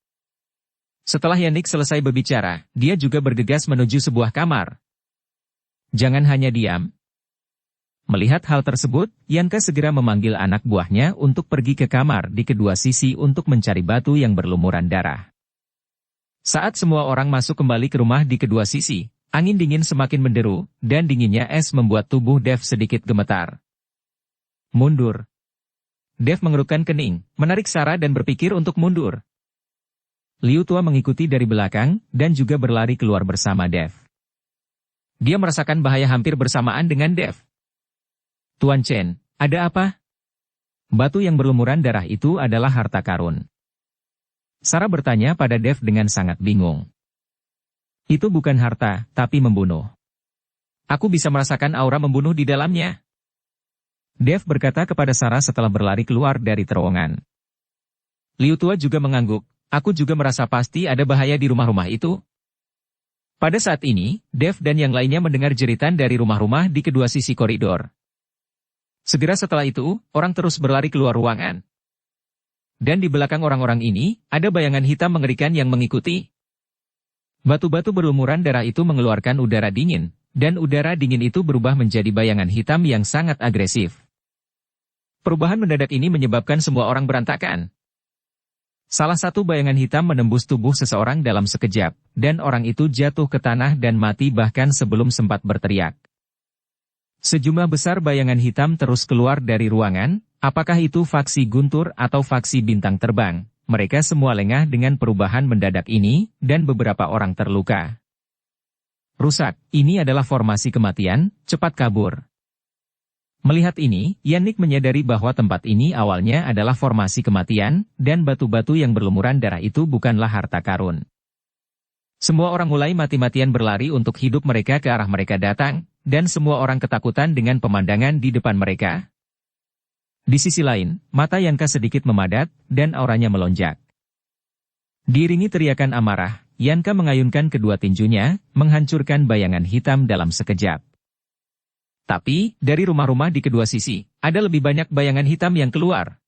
Setelah Yannick selesai berbicara, dia juga bergegas menuju sebuah kamar. Jangan hanya diam. Melihat hal tersebut, Yanka segera memanggil anak buahnya untuk pergi ke kamar di kedua sisi untuk mencari batu yang berlumuran darah. Saat semua orang masuk kembali ke rumah di kedua sisi, angin dingin semakin menderu, dan dinginnya es membuat tubuh Dev sedikit gemetar. Mundur. Dev mengerutkan kening, menarik Sarah dan berpikir untuk mundur. Liu Tua mengikuti dari belakang, dan juga berlari keluar bersama Dev. Dia merasakan bahaya hampir bersamaan dengan Dev. Tuan Chen, ada apa? Batu yang berlumuran darah itu adalah harta karun. Sarah bertanya pada Dev dengan sangat bingung. Itu bukan harta, tapi membunuh. Aku bisa merasakan aura membunuh di dalamnya. Dev berkata kepada Sarah setelah berlari keluar dari terowongan. Liu Tua juga mengangguk, aku juga merasa pasti ada bahaya di rumah-rumah itu. Pada saat ini, Dev dan yang lainnya mendengar jeritan dari rumah-rumah di kedua sisi koridor. Segera setelah itu, orang terus berlari keluar ruangan. Dan di belakang orang-orang ini, ada bayangan hitam mengerikan yang mengikuti. Batu-batu berlumuran darah itu mengeluarkan udara dingin, dan udara dingin itu berubah menjadi bayangan hitam yang sangat agresif. Perubahan mendadak ini menyebabkan semua orang berantakan. Salah satu bayangan hitam menembus tubuh seseorang dalam sekejap, dan orang itu jatuh ke tanah dan mati bahkan sebelum sempat berteriak. Sejumlah besar bayangan hitam terus keluar dari ruangan, apakah itu faksi Guntur atau faksi bintang terbang. Mereka semua lengah dengan perubahan mendadak ini, dan beberapa orang terluka. Rusak, ini adalah formasi kematian, cepat kabur. Melihat ini, Yannick menyadari bahwa tempat ini awalnya adalah formasi kematian, dan batu-batu yang berlumuran darah itu bukanlah harta karun. Semua orang mulai mati-matian berlari untuk hidup mereka ke arah mereka datang, dan semua orang ketakutan dengan pemandangan di depan mereka. Di sisi lain, mata Yanka sedikit memadat, dan auranya melonjak. Diiringi teriakan amarah, Yanka mengayunkan kedua tinjunya, menghancurkan bayangan hitam dalam sekejap. Tapi, dari rumah-rumah di kedua sisi, ada lebih banyak bayangan hitam yang keluar.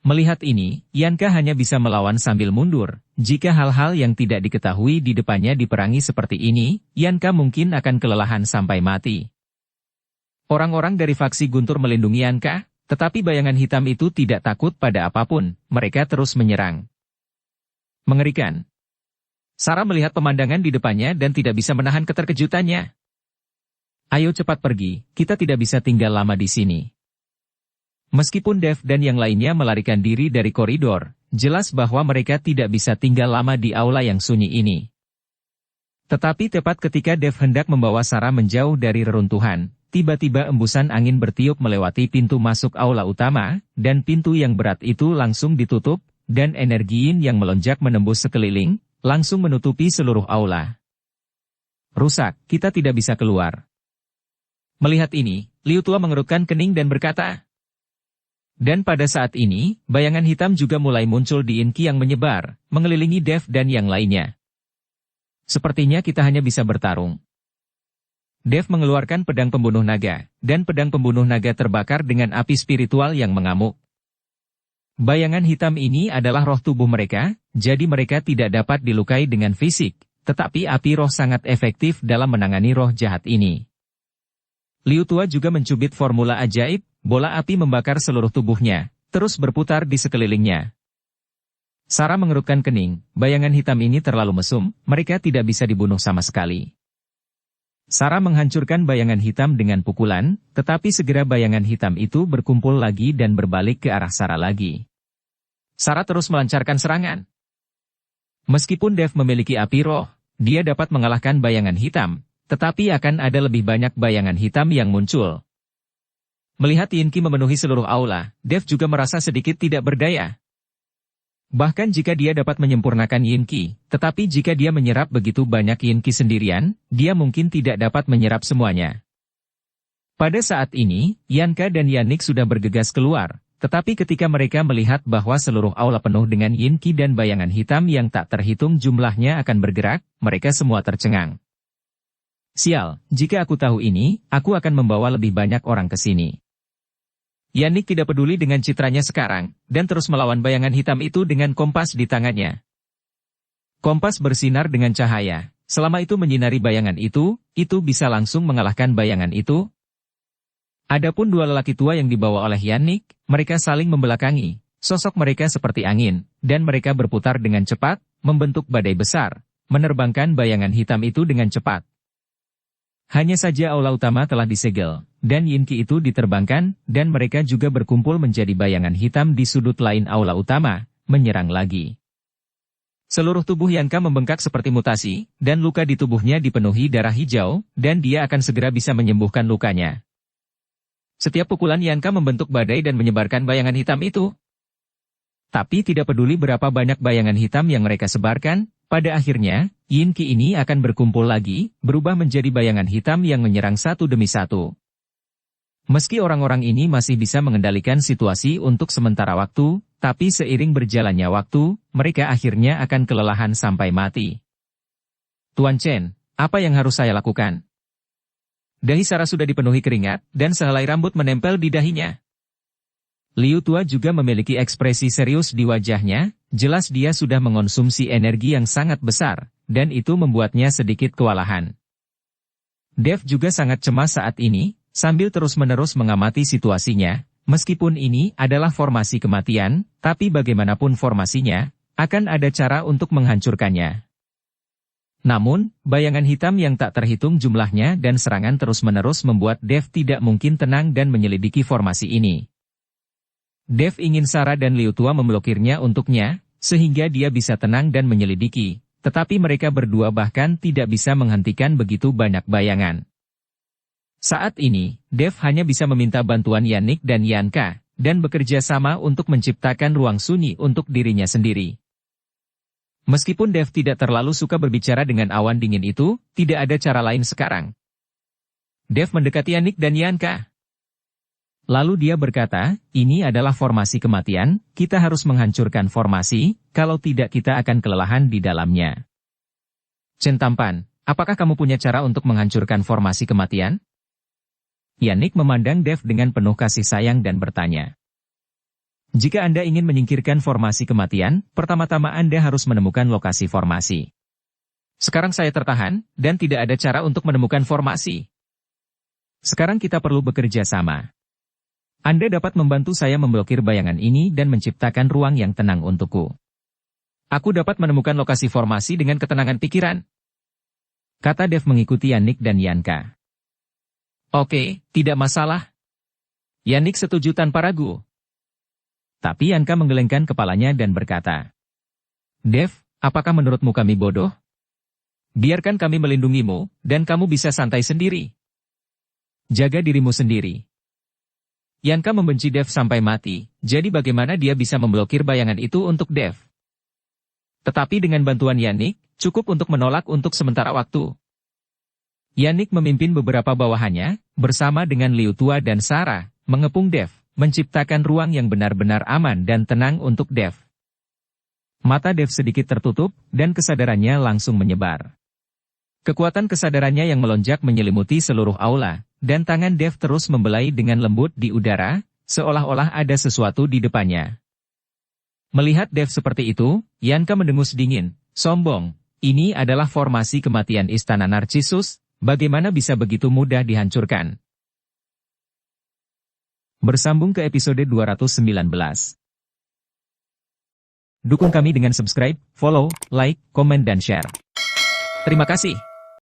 Melihat ini, Yanka hanya bisa melawan sambil mundur. Jika hal-hal yang tidak diketahui di depannya diperangi seperti ini, Yanka mungkin akan kelelahan sampai mati. Orang-orang dari faksi Guntur melindungi Yanka, tetapi bayangan hitam itu tidak takut pada apapun, mereka terus menyerang. Mengerikan. Sarah melihat pemandangan di depannya dan tidak bisa menahan keterkejutannya. Ayo cepat pergi, kita tidak bisa tinggal lama di sini. Meskipun Dev dan yang lainnya melarikan diri dari koridor, jelas bahwa mereka tidak bisa tinggal lama di aula yang sunyi ini. Tetapi tepat ketika Dev hendak membawa Sarah menjauh dari reruntuhan, tiba-tiba embusan angin bertiup melewati pintu masuk aula utama, dan pintu yang berat itu langsung ditutup, dan energi yin yang melonjak menembus sekeliling, langsung menutupi seluruh aula. Rusak, kita tidak bisa keluar. Melihat ini, Liu Tua mengerutkan kening dan berkata. Dan pada saat ini, bayangan hitam juga mulai muncul di Inki yang menyebar, mengelilingi Dev dan yang lainnya. Sepertinya kita hanya bisa bertarung. Dev mengeluarkan pedang pembunuh naga, dan pedang pembunuh naga terbakar dengan api spiritual yang mengamuk. Bayangan hitam ini adalah roh tubuh mereka, jadi mereka tidak dapat dilukai dengan fisik, tetapi api roh sangat efektif dalam menangani roh jahat ini. Liu Tua juga mencubit formula ajaib, bola api membakar seluruh tubuhnya, terus berputar di sekelilingnya. Sarah mengerutkan kening, bayangan hitam ini terlalu mesum, mereka tidak bisa dibunuh sama sekali. Sarah menghancurkan bayangan hitam dengan pukulan, tetapi segera bayangan hitam itu berkumpul lagi dan berbalik ke arah Sarah lagi. Sarah terus melancarkan serangan. Meskipun Dev memiliki api roh, dia dapat mengalahkan bayangan hitam, tetapi akan ada lebih banyak bayangan hitam yang muncul. Melihat Yinki memenuhi seluruh aula, Dev juga merasa sedikit tidak berdaya. Bahkan jika dia dapat menyempurnakan Yinki, tetapi jika dia menyerap begitu banyak Yinki sendirian, dia mungkin tidak dapat menyerap semuanya. Pada saat ini, Yanka dan Yannick sudah bergegas keluar, tetapi ketika mereka melihat bahwa seluruh aula penuh dengan Yinki dan bayangan hitam yang tak terhitung jumlahnya akan bergerak, mereka semua tercengang. Sial, jika aku tahu ini, aku akan membawa lebih banyak orang ke sini. Yannick tidak peduli dengan citranya sekarang, dan terus melawan bayangan hitam itu dengan kompas di tangannya. Kompas bersinar dengan cahaya. Selama itu menyinari bayangan itu bisa langsung mengalahkan bayangan itu. Adapun dua lelaki tua yang dibawa oleh Yannick, mereka saling membelakangi. Sosok mereka seperti angin, dan mereka berputar dengan cepat, membentuk badai besar, menerbangkan bayangan hitam itu dengan cepat. Hanya saja aula utama telah disegel, dan Yinki itu diterbangkan, dan mereka juga berkumpul menjadi bayangan hitam di sudut lain aula utama, menyerang lagi. Seluruh tubuh Yanka membengkak seperti mutasi, dan luka di tubuhnya dipenuhi darah hijau, dan dia akan segera bisa menyembuhkan lukanya. Setiap pukulan Yanka membentuk badai dan menyebarkan bayangan hitam itu. Tapi tidak peduli berapa banyak bayangan hitam yang mereka sebarkan, pada akhirnya, Yinki ini akan berkumpul lagi, berubah menjadi bayangan hitam yang menyerang satu demi satu. Meski orang-orang ini masih bisa mengendalikan situasi untuk sementara waktu, tapi seiring berjalannya waktu, mereka akhirnya akan kelelahan sampai mati. Tuan Chen, apa yang harus saya lakukan? Dahi Sarah sudah dipenuhi keringat, dan sehelai rambut menempel di dahinya. Liu Tua juga memiliki ekspresi serius di wajahnya, jelas dia sudah mengonsumsi energi yang sangat besar, dan itu membuatnya sedikit kewalahan. Dev juga sangat cemas saat ini, sambil terus-menerus mengamati situasinya. Meskipun ini adalah formasi kematian, tapi bagaimanapun formasinya, akan ada cara untuk menghancurkannya. Namun, bayangan hitam yang tak terhitung jumlahnya dan serangan terus-menerus membuat Dev tidak mungkin tenang dan menyelidiki formasi ini. Dev ingin Sarah dan Liu Tua memblokirnya untuknya, sehingga dia bisa tenang dan menyelidiki, tetapi mereka berdua bahkan tidak bisa menghentikan begitu banyak bayangan. Saat ini, Dev hanya bisa meminta bantuan Yannick dan Yanka, dan bekerja sama untuk menciptakan ruang sunyi untuk dirinya sendiri. Meskipun Dev tidak terlalu suka berbicara dengan awan dingin itu, tidak ada cara lain sekarang. Dev mendekati Yannick dan Yanka. Lalu dia berkata, ini adalah formasi kematian, kita harus menghancurkan formasi, kalau tidak kita akan kelelahan di dalamnya. Chen Tampan, apakah kamu punya cara untuk menghancurkan formasi kematian? Yannick memandang Dev dengan penuh kasih sayang dan bertanya. Jika Anda ingin menyingkirkan formasi kematian, pertama-tama Anda harus menemukan lokasi formasi. Sekarang saya tertahan, dan tidak ada cara untuk menemukan formasi. Sekarang kita perlu bekerja sama. Anda dapat membantu saya memblokir bayangan ini dan menciptakan ruang yang tenang untukku. Aku dapat menemukan lokasi formasi dengan ketenangan pikiran. Kata Dev mengikuti Yannick dan Yanka. Oke, tidak masalah. Yannick setuju tanpa ragu. Tapi Yanka menggelengkan kepalanya dan berkata, Dev, apakah menurutmu kami bodoh? Biarkan kami melindungimu, dan kamu bisa santai sendiri. Jaga dirimu sendiri. Yanka membenci Dev sampai mati, jadi bagaimana dia bisa memblokir bayangan itu untuk Dev? Tetapi dengan bantuan Yannick, cukup untuk menolak untuk sementara waktu. Yannick memimpin beberapa bawahannya, bersama dengan Liu Tua dan Sarah, mengepung Dev, menciptakan ruang yang benar-benar aman dan tenang untuk Dev. Mata Dev sedikit tertutup, dan kesadarannya langsung menyebar. Kekuatan kesadarannya yang melonjak menyelimuti seluruh aula, dan tangan Dev terus membelai dengan lembut di udara, seolah-olah ada sesuatu di depannya. Melihat Dev seperti itu, Yanka mendengus dingin, sombong, ini adalah formasi kematian Istana Narcissus. Bagaimana bisa begitu mudah dihancurkan? Bersambung ke episode 219. Dukung kami dengan subscribe, follow, like, komen dan share. Terima kasih.